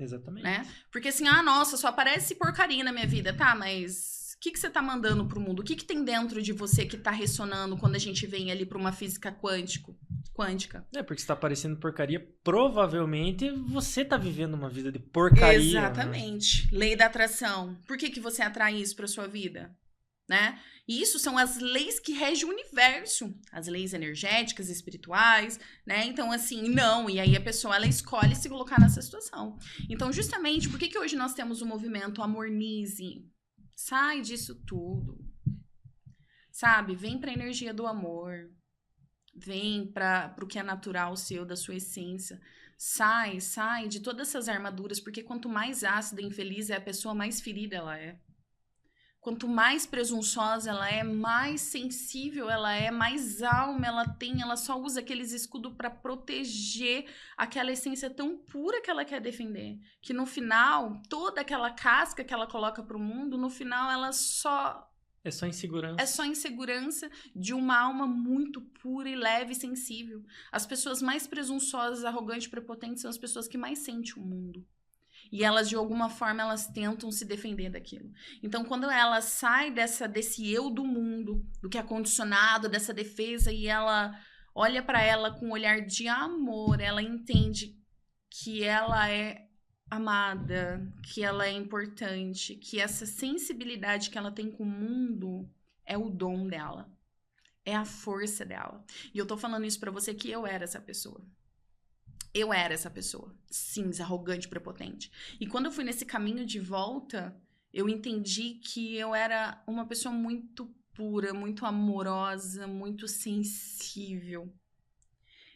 exatamente. Né? Porque assim, nossa, só aparece porcaria na minha vida. Tá, mas o que você tá mandando pro mundo? O que tem dentro de você que tá ressonando quando a gente vem ali pra uma física quântica? Porque se tá aparecendo porcaria, provavelmente você tá vivendo uma vida de porcaria. Exatamente. Né? Lei da atração. Por que você atrai isso pra sua vida? Né? E isso são as leis que regem o universo, as leis energéticas, espirituais, né? Então, assim, não. E aí a pessoa, ela escolhe se colocar nessa situação. Então, justamente, por que hoje nós temos o movimento Amornize? Sai disso tudo. Sabe? Vem pra energia do amor. Vem pro que é natural seu, da sua essência. Sai de todas essas armaduras, porque quanto mais ácida e infeliz é a pessoa, mais ferida ela é. Quanto mais presunçosa ela é, mais sensível ela é, mais alma ela tem, ela só usa aqueles escudos para proteger aquela essência tão pura que ela quer defender. Que no final, toda aquela casca que ela coloca pro mundo, no final ela só... É só insegurança. É só insegurança de uma alma muito pura e leve e sensível. As pessoas mais presunçosas, arrogantes, prepotentes são as pessoas que mais sentem o mundo. E elas, de alguma forma, elas tentam se defender daquilo. Então, quando ela sai desse eu do mundo, do que é condicionado, dessa defesa, e ela olha para ela com um olhar de amor, ela entende que ela é amada, que ela é importante, que essa sensibilidade que ela tem com o mundo é o dom dela, é a força dela. E eu tô falando isso pra você que eu era essa pessoa. Eu era essa pessoa, cinza, arrogante, prepotente. E quando eu fui nesse caminho de volta, eu entendi que eu era uma pessoa muito pura, muito amorosa, muito sensível.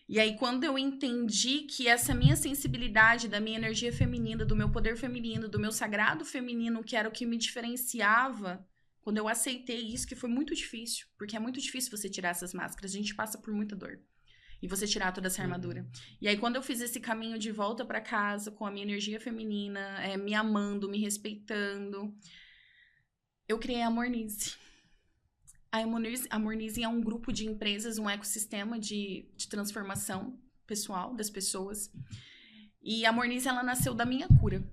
E aí, quando eu entendi que essa minha sensibilidade, da minha energia feminina, do meu poder feminino, do meu sagrado feminino, que era o que me diferenciava, quando eu aceitei isso, que foi muito difícil, porque é muito difícil você tirar essas máscaras, a gente passa por muita dor. E você tirar toda essa armadura. E aí, quando eu fiz esse caminho de volta pra casa, com a minha energia feminina, me amando, me respeitando, eu criei a Amornize. A Amornize é um grupo de empresas, um ecossistema de transformação pessoal das pessoas. E a Amornize, ela nasceu da minha cura.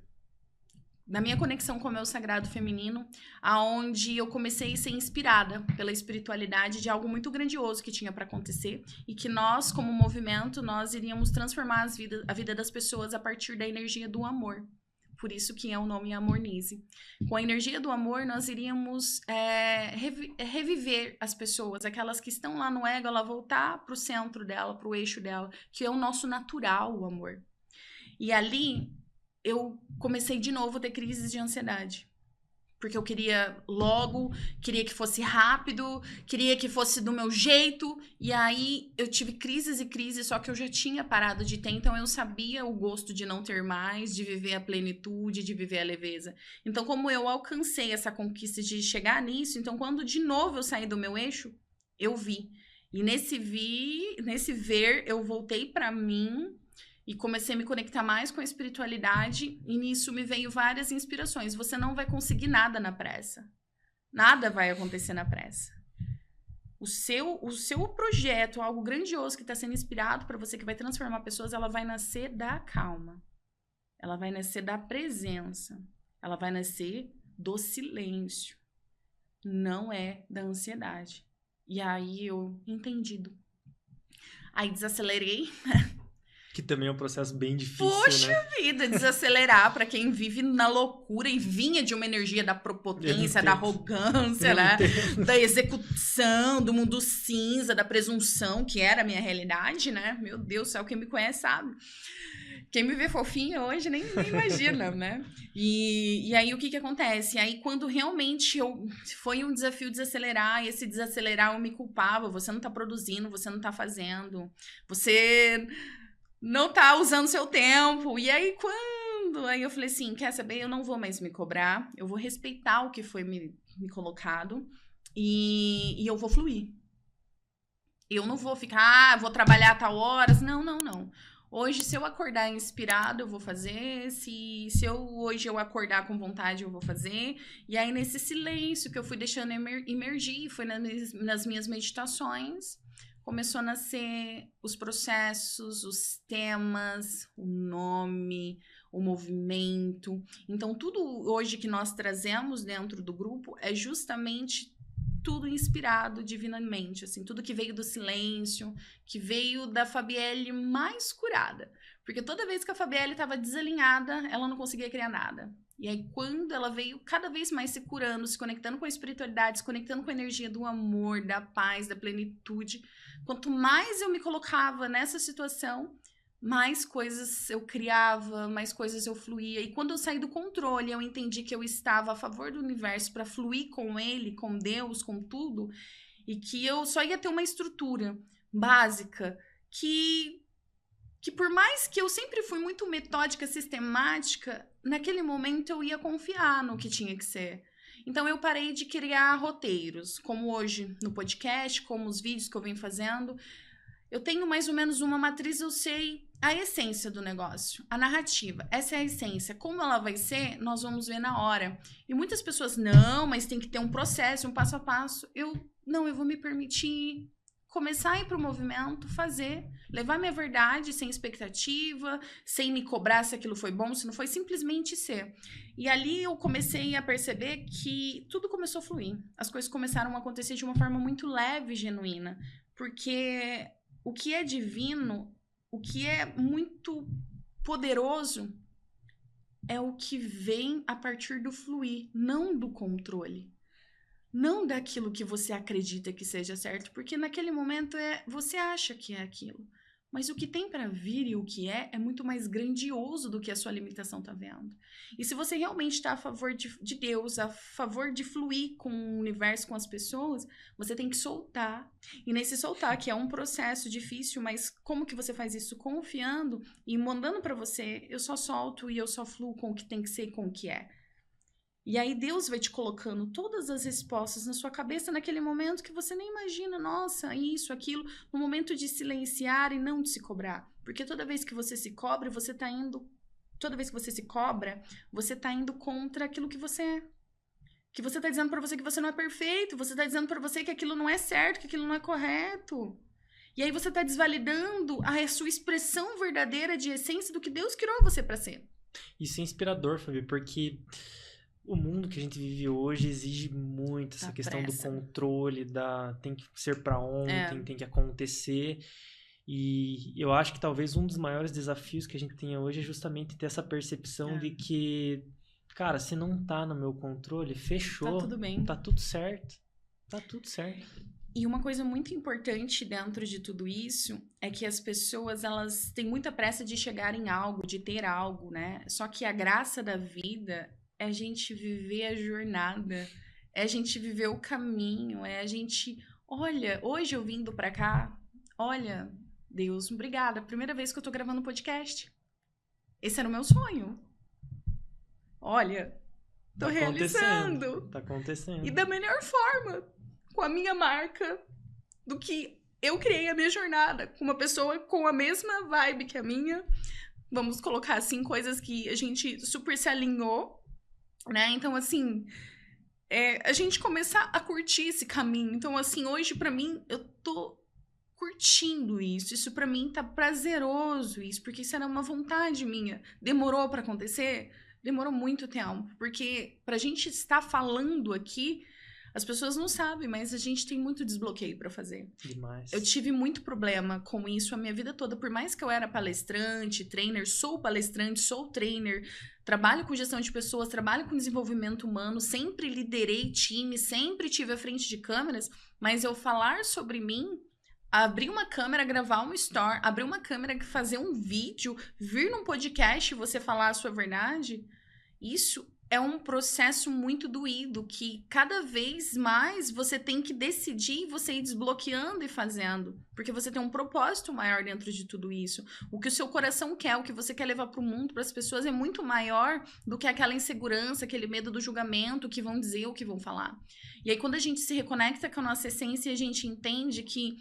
Da minha conexão com o meu sagrado feminino, aonde eu comecei a ser inspirada pela espiritualidade de algo muito grandioso que tinha para acontecer e que nós, como movimento, nós iríamos transformar a vida das pessoas a partir da energia do amor. Por isso que é o nome Amornize. Com a energia do amor, nós iríamos reviver as pessoas, aquelas que estão lá no ego, ela voltar para o centro dela, para o eixo dela, que é o nosso natural, o amor. E ali eu comecei de novo a ter crises de ansiedade. Porque eu queria logo, queria que fosse rápido, queria que fosse do meu jeito. E aí eu tive crises e crises, só que eu já tinha parado de ter. Então eu sabia o gosto de não ter mais, de viver a plenitude, de viver a leveza. Então como eu alcancei essa conquista de chegar nisso, então quando de novo eu saí do meu eixo, eu vi. E nesse ver, eu voltei pra mim. E comecei a me conectar mais com a espiritualidade. E nisso me veio várias inspirações. Você não vai conseguir nada na pressa. Nada vai acontecer na pressa. O seu projeto, algo grandioso que está sendo inspirado para você, que vai transformar pessoas, ela vai nascer da calma. Ela vai nascer da presença. Ela vai nascer do silêncio. Não é da ansiedade. E aí eu entendi. Aí desacelerei, Que também é um processo bem difícil, Puxa né? vida, desacelerar para quem vive na loucura e vinha de uma energia da prepotência, da arrogância, né? Da execução, do mundo cinza, da presunção, que era a minha realidade, né? Meu Deus do céu, quem me conhece sabe. Quem me vê fofinha hoje nem imagina, né? E aí, o que acontece? Aí, quando realmente foi um desafio desacelerar, e esse desacelerar eu me culpava. Você não tá produzindo, você não tá fazendo. Você não tá usando seu tempo. E aí, quando? Aí eu falei assim, quer saber? Eu não vou mais me cobrar. Eu vou respeitar o que foi me colocado. E eu vou fluir. Eu não vou ficar, vou trabalhar a tal horas. Não. Hoje, se eu acordar inspirado, eu vou fazer. Se hoje eu acordar com vontade, eu vou fazer. E aí, nesse silêncio que eu fui deixando emergir, foi nas minhas meditações, começou a nascer os processos, os temas, o nome, o movimento. Então, tudo hoje que nós trazemos dentro do grupo é justamente tudo inspirado divinamente, assim, tudo que veio do silêncio, que veio da Fabielle mais curada. Porque toda vez que a Fabielle estava desalinhada, ela não conseguia criar nada. E aí, quando ela veio cada vez mais se curando, se conectando com a espiritualidade, se conectando com a energia do amor, da paz, da plenitude, quanto mais eu me colocava nessa situação, mais coisas eu criava, mais coisas eu fluía. E quando eu saí do controle, eu entendi que eu estava a favor do universo para fluir com ele, com Deus, com tudo, e que eu só ia ter uma estrutura básica que por mais que eu sempre fui muito metódica, sistemática, naquele momento eu ia confiar no que tinha que ser. Então eu parei de criar roteiros, como hoje no podcast, como os vídeos que eu venho fazendo. Eu tenho mais ou menos uma matriz, eu sei a essência do negócio, a narrativa. Essa é a essência. Como ela vai ser, nós vamos ver na hora. E muitas pessoas, não, mas tem que ter um processo, um passo a passo. Eu vou me permitir começar a ir para o movimento, fazer, levar minha verdade sem expectativa, sem me cobrar se aquilo foi bom, se não foi, simplesmente ser. E ali eu comecei a perceber que tudo começou a fluir. As coisas começaram a acontecer de uma forma muito leve e genuína. Porque o que é divino, o que é muito poderoso, é o que vem a partir do fluir, não do controle. Não daquilo que você acredita que seja certo, porque naquele momento você acha que é aquilo. Mas o que tem para vir e o que é muito mais grandioso do que a sua limitação está vendo. E se você realmente está a favor de Deus, a favor de fluir com o universo, com as pessoas, você tem que soltar. E nesse soltar, que é um processo difícil, mas como que você faz isso? Confiando e mandando para você, eu só solto e eu só fluo com o que tem que ser e com o que é. E aí Deus vai te colocando todas as respostas na sua cabeça naquele momento que você nem imagina, nossa, isso, aquilo, no momento de silenciar e não de se cobrar. Porque toda vez que você se cobra, toda vez que você se cobra, você tá indo contra aquilo que você é. Que você tá dizendo pra você que você não é perfeito, você tá dizendo pra você que aquilo não é certo, que aquilo não é correto. E aí você tá desvalidando a sua expressão verdadeira de essência do que Deus criou você pra ser. Isso é inspirador, Fabi, porque o mundo que a gente vive hoje exige muito essa questão pressa. Do controle, tem que ser para ontem, tem que acontecer. E eu acho que talvez um dos maiores desafios que a gente tenha hoje é justamente ter essa percepção de que, cara, se não tá no meu controle, fechou. Tá tudo bem. Tá tudo certo. Tá tudo certo. E uma coisa muito importante dentro de tudo isso é que as pessoas, elas têm muita pressa de chegar em algo, de ter algo, né? Só que a graça da vida é a gente viver a jornada, é a gente viver o caminho, é a gente... Olha, hoje eu vindo pra cá, olha, Deus, obrigada, primeira vez que eu tô gravando um podcast. Esse era o meu sonho. Olha, tô realizando. Tá acontecendo. E da melhor forma, com a minha marca, do que eu criei a minha jornada, com uma pessoa com a mesma vibe que a minha. Vamos colocar, assim, coisas que a gente super se alinhou, né? Então, assim, a gente começar a curtir esse caminho. Então, assim, hoje, pra mim, eu tô curtindo isso. Isso pra mim tá prazeroso, isso, porque isso era uma vontade minha. Demorou pra acontecer? Demorou muito tempo, porque pra gente estar falando aqui, As pessoas não sabem, mas a gente tem muito desbloqueio para fazer. Demais. Eu tive muito problema com isso a minha vida toda. Por mais que eu era palestrante, trainer, sou palestrante, sou trainer, trabalho com gestão de pessoas, trabalho com desenvolvimento humano, sempre liderei time, sempre tive à frente de câmeras, mas eu falar sobre mim, abrir uma câmera, gravar um story, abrir uma câmera, fazer um vídeo, vir num podcast e você falar a sua verdade, isso é um processo muito doído, que cada vez mais você tem que decidir, você ir desbloqueando e fazendo, porque você tem um propósito maior dentro de tudo isso. O que o seu coração quer, o que você quer levar para o mundo, para as pessoas, é muito maior do que aquela insegurança, aquele medo do julgamento, o que vão dizer, o que vão falar. E aí, quando a gente se reconecta com a nossa essência, a gente entende que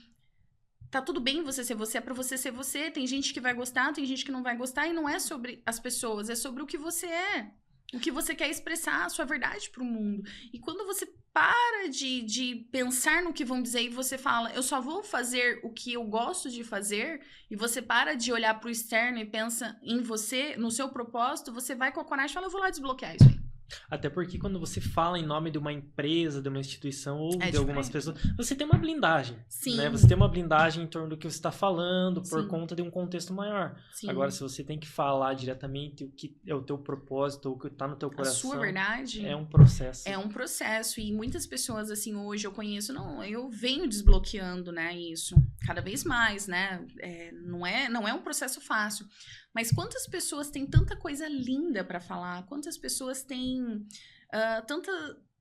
tá tudo bem você ser você, é pra você ser você. Tem gente que vai gostar, tem gente que não vai gostar, e não é sobre as pessoas, é sobre o que você é. O que você quer expressar, a sua verdade pro mundo. E quando você para de pensar no que vão dizer e você fala, eu só vou fazer o que eu gosto de fazer, e você para de olhar pro externo e pensa em você, no seu propósito, você vai com a coragem e fala, eu vou lá desbloquear isso aí. Até porque quando você fala em nome de uma empresa, de uma instituição ou de algumas diferente. pessoas, você tem uma blindagem. Sim. Né? Você tem uma blindagem em torno do que você está falando por Sim. conta de um contexto maior. Sim. Agora, se você tem que falar diretamente o que é o teu propósito, o que está no teu A coração, sua verdade é um processo. é um processo. E muitas pessoas, assim, hoje eu conheço, eu venho desbloqueando, né, isso. Cada vez mais, né? Não é um processo fácil. Mas quantas pessoas têm tanta coisa linda para falar? Quantas pessoas têm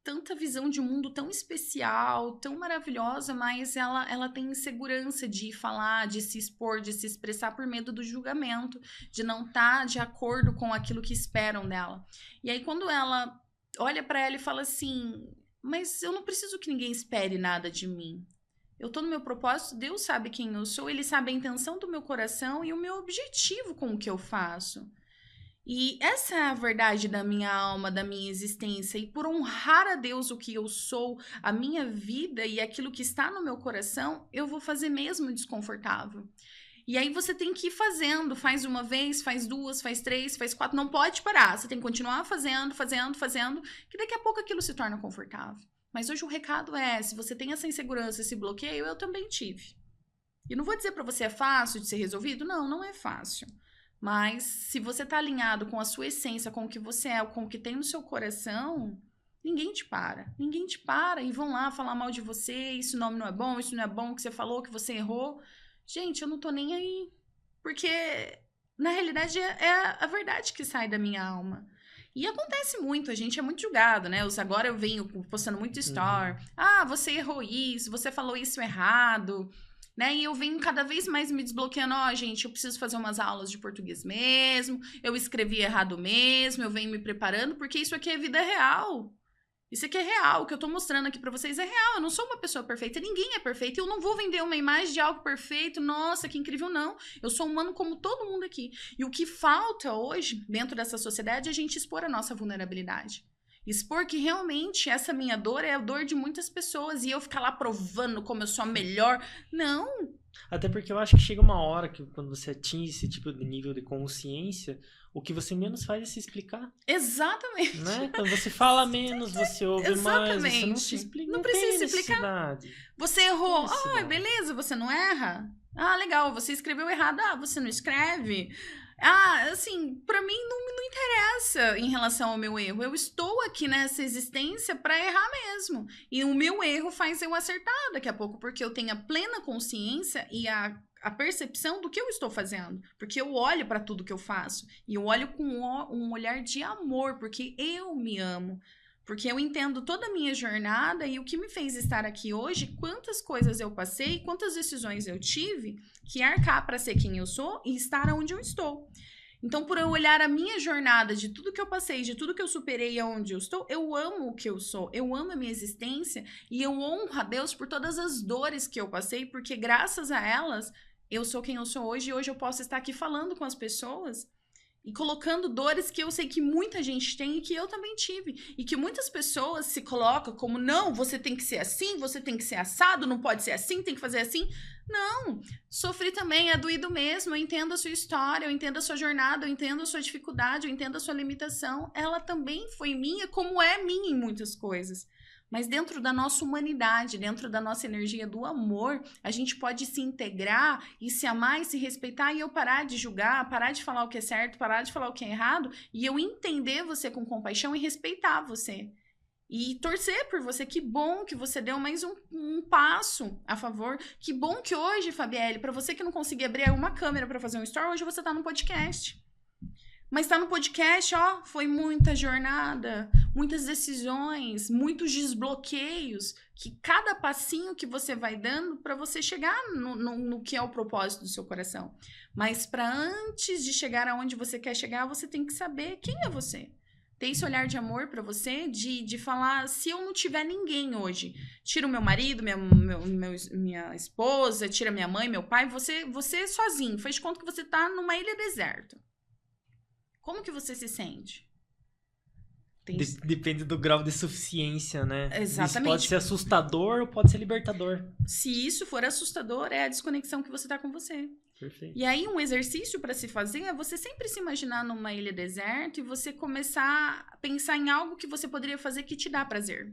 tanta visão de mundo tão especial, tão maravilhosa, mas ela tem insegurança de falar, de se expor, de se expressar por medo do julgamento, de não estar de acordo com aquilo que esperam dela. E aí, quando ela olha para ela e fala assim, mas eu não preciso que ninguém espere nada de mim. Eu tô no meu propósito, Deus sabe quem eu sou, Ele sabe a intenção do meu coração e o meu objetivo com o que eu faço. E essa é a verdade da minha alma, da minha existência. E por honrar a Deus o que eu sou, a minha vida e aquilo que está no meu coração, eu vou fazer mesmo desconfortável. E aí você tem que ir fazendo, faz uma vez, faz duas, faz três, faz quatro, não pode parar. Você tem que continuar fazendo, que daqui a pouco aquilo se torna confortável. Mas hoje o recado é, se você tem essa insegurança, esse bloqueio, eu também tive. E não vou dizer pra você é fácil de ser resolvido, não é fácil. Mas se você tá alinhado com a sua essência, com o que você é, com o que tem no seu coração, ninguém te para. Ninguém te para e vão lá falar mal de você, isso nome não é bom, isso não é bom, que você falou, que você errou. Gente, eu não tô nem aí. Porque, na realidade, é a verdade que sai da minha alma. E acontece muito, a gente é muito julgado, né? Agora eu venho postando muito story. Ah, você errou isso, você falou isso errado, né? E eu venho cada vez mais me desbloqueando. Ó, gente, eu preciso fazer umas aulas de português mesmo, eu escrevi errado mesmo, eu venho me preparando, porque isso aqui é vida real. Isso aqui é real, o que eu tô mostrando aqui pra vocês é real. Eu não sou uma pessoa perfeita, ninguém é perfeito. Eu não vou vender uma imagem de algo perfeito, nossa, que incrível, não. Eu sou humano como todo mundo aqui. E o que falta hoje, dentro dessa sociedade, é a gente expor a nossa vulnerabilidade. Expor que realmente essa minha dor é a dor de muitas pessoas. E eu ficar lá provando como eu sou a melhor. Não. Até porque eu acho que chega uma hora que quando você atinge esse tipo de nível de consciência, o que você menos faz é se explicar. Exatamente. Né? Quando você fala menos, você ouve mais, você não se explica. Não precisa se explicar. Você errou. Ah, beleza, você não erra? Ah, legal, você escreveu errado. Ah, você não escreve? Ah, assim, pra mim não interessa em relação ao meu erro. Eu estou aqui nessa existência pra errar mesmo. E o meu erro faz eu acertar daqui a pouco, porque eu tenho a plena consciência e a percepção do que eu estou fazendo. Porque eu olho pra tudo que eu faço. E eu olho com um olhar de amor, porque eu me amo. Porque eu entendo toda a minha jornada e o que me fez estar aqui hoje, quantas coisas eu passei, quantas decisões eu tive que arcar para ser quem eu sou e estar onde eu estou. Então, por eu olhar a minha jornada de tudo que eu passei, de tudo que eu superei aonde eu estou, eu amo o que eu sou, eu amo a minha existência e eu honro a Deus por todas as dores que eu passei, porque graças a elas, eu sou quem eu sou hoje e hoje eu posso estar aqui falando com as pessoas e colocando dores que eu sei que muita gente tem e que eu também tive. E que muitas pessoas se colocam como, não, você tem que ser assim, você tem que ser assado, não pode ser assim, tem que fazer assim. Não, sofri também, é doído mesmo, eu entendo a sua história, eu entendo a sua jornada, eu entendo a sua dificuldade, eu entendo a sua limitação. Ela também foi minha, como é minha em muitas coisas. Mas dentro da nossa humanidade, dentro da nossa energia do amor, a gente pode se integrar e se amar e se respeitar, e eu parar de julgar, parar de falar o que é certo, parar de falar o que é errado, e eu entender você com compaixão e respeitar você. E torcer por você. Que bom que você deu mais um passo a favor. Que bom que hoje, Fabielle, para você que não conseguia abrir uma câmera para fazer um story, hoje você tá no podcast. Mas tá no podcast, ó, foi muita jornada, muitas decisões, muitos desbloqueios, que cada passinho que você vai dando para você chegar no que é o propósito do seu coração. Mas para antes de chegar aonde você quer chegar, você tem que saber quem é você. Ter esse olhar de amor pra você, de falar, se eu não tiver ninguém hoje, tira o meu marido, minha esposa, tira minha mãe, meu pai, você sozinho, faz de conta que você tá numa ilha deserta. Como que você se sente? Depende do grau de suficiência, né? Exatamente. Isso pode ser assustador ou pode ser libertador. Se isso for assustador, é a desconexão que você tá com você. Perfeito. E aí, um exercício para se fazer é você sempre se imaginar numa ilha deserta e você começar a pensar em algo que você poderia fazer que te dá prazer.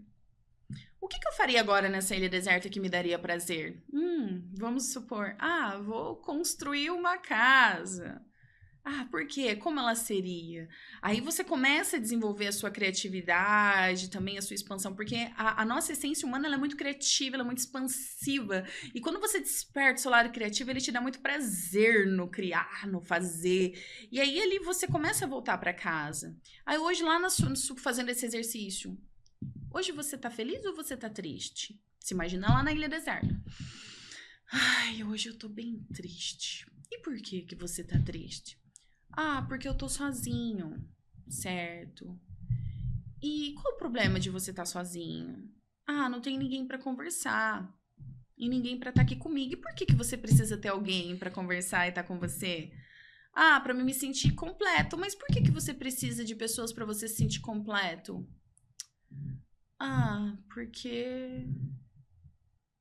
O que eu faria agora nessa ilha deserta que me daria prazer? Vamos supor, vou construir uma casa. Por quê? Como ela seria? Aí você começa a desenvolver a sua criatividade, também a sua expansão, porque a nossa essência humana ela é muito criativa, ela é muito expansiva. E quando você desperta o seu lado criativo, ele te dá muito prazer no criar, no fazer. E aí ali você começa a voltar para casa. Aí hoje lá fazendo esse exercício, hoje você tá feliz ou você tá triste? Se imagina lá na ilha deserta. Hoje eu tô bem triste. E por que você tá triste? Porque eu tô sozinho, certo? E qual o problema de você estar sozinho? Não tem ninguém pra conversar. E ninguém pra estar aqui comigo. E por que você precisa ter alguém pra conversar e estar com você? Pra me sentir completo. Mas por que você precisa de pessoas pra você se sentir completo? Porque...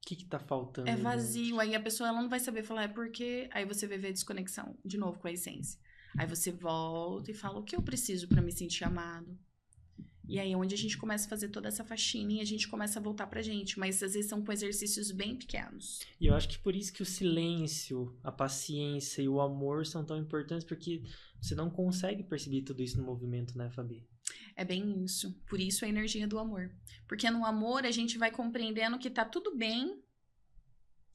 O que tá faltando? É vazio. Aí a pessoa ela não vai saber falar porque... Aí você vai ver a desconexão, de novo, com a essência. Aí você volta e fala, o que eu preciso pra me sentir amado? E aí é onde a gente começa a fazer toda essa faxina e a gente começa a voltar pra gente. Mas às vezes são com exercícios bem pequenos. E eu acho que por isso que o silêncio, a paciência e o amor são tão importantes, porque você não consegue perceber tudo isso no movimento, né, Fabi? É bem isso. Por isso a energia do amor. Porque no amor a gente vai compreendendo que tá tudo bem,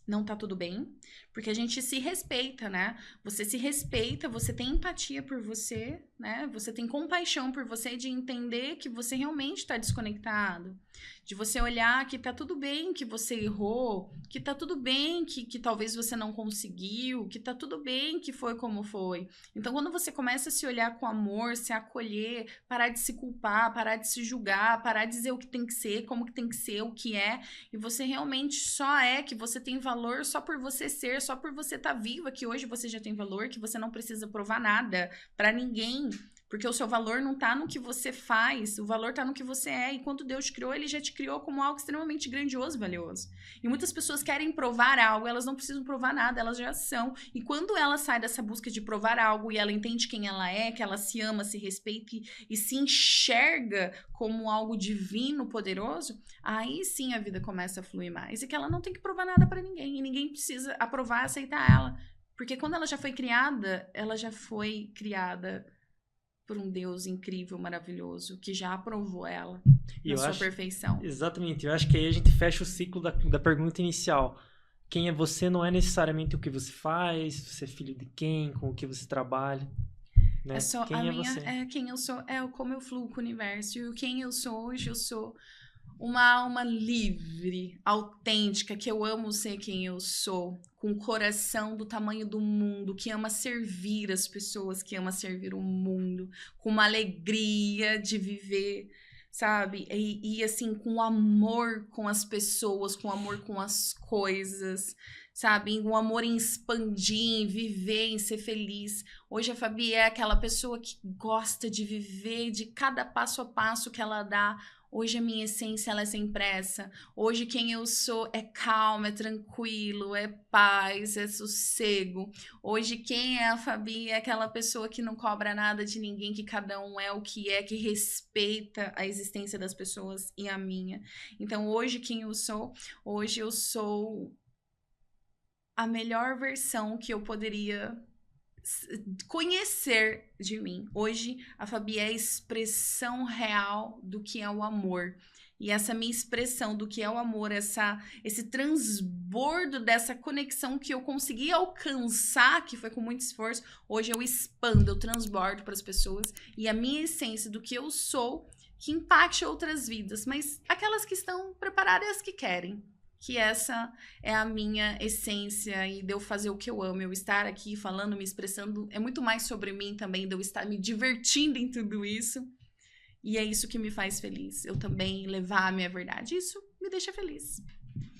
não tá tudo bem, porque a gente se respeita, né? Você se respeita, você tem empatia por você, né? Você tem compaixão por você de entender que você realmente tá desconectado. De você olhar que tá tudo bem que você errou, que tá tudo bem que talvez você não conseguiu, que tá tudo bem que foi como foi. Então, quando você começa a se olhar com amor, se acolher, parar de se culpar, parar de se julgar, parar de dizer o que tem que ser, como que tem que ser, o que é, e você realmente só é, que você tem valor só por você ser, só por você estar viva, que hoje você já tem valor, que você não precisa provar nada pra ninguém. Porque o seu valor não tá no que você faz, o valor tá no que você é. E quando Deus te criou, ele já te criou como algo extremamente grandioso e valioso. E muitas pessoas querem provar algo, elas não precisam provar nada, elas já são. E quando ela sai dessa busca de provar algo e ela entende quem ela é, que ela se ama, se respeita e se enxerga como algo divino, poderoso, aí sim a vida começa a fluir mais. E que ela não tem que provar nada pra ninguém. E ninguém precisa aprovar e aceitar ela. Porque quando ela já foi criada por um Deus incrível, maravilhoso, que já aprovou ela na sua perfeição. Exatamente. Eu acho que aí a gente fecha o ciclo da pergunta inicial. Quem é você não é necessariamente o que você faz, você é filho de quem, com o que você trabalha. Né? É só quem é você? Quem eu sou, como eu fluo com o universo. E quem eu sou hoje, eu sou uma alma livre, autêntica, que eu amo ser quem eu sou, com o coração do tamanho do mundo, que ama servir as pessoas, que ama servir o mundo, com uma alegria de viver, sabe? E assim, com amor com as pessoas, com amor com as coisas, sabe? Um amor em expandir, em viver, em ser feliz. Hoje a Fabi é aquela pessoa que gosta de viver de cada passo a passo que ela dá, Hoje a minha essência, ela é sem pressa. Hoje quem eu sou é calmo, é tranquilo, é paz, é sossego. Hoje quem é a Fabi é aquela pessoa que não cobra nada de ninguém, que cada um é o que é, que respeita a existência das pessoas e a minha. Então hoje quem eu sou? Hoje eu sou a melhor versão que eu poderia conhecer de mim. Hoje a Fabi é a expressão real do que é o amor. E essa minha expressão do que é o amor, esse transbordo dessa conexão que eu consegui alcançar, que foi com muito esforço, hoje eu expando, eu transbordo para as pessoas. E a minha essência do que eu sou, que impacte outras vidas, mas aquelas que estão preparadas e as que querem. Que essa é a minha essência e de eu fazer o que eu amo, eu estar aqui falando, me expressando, é muito mais sobre mim também, de eu estar me divertindo em tudo isso. E é isso que me faz feliz, eu também levar a minha verdade, isso me deixa feliz.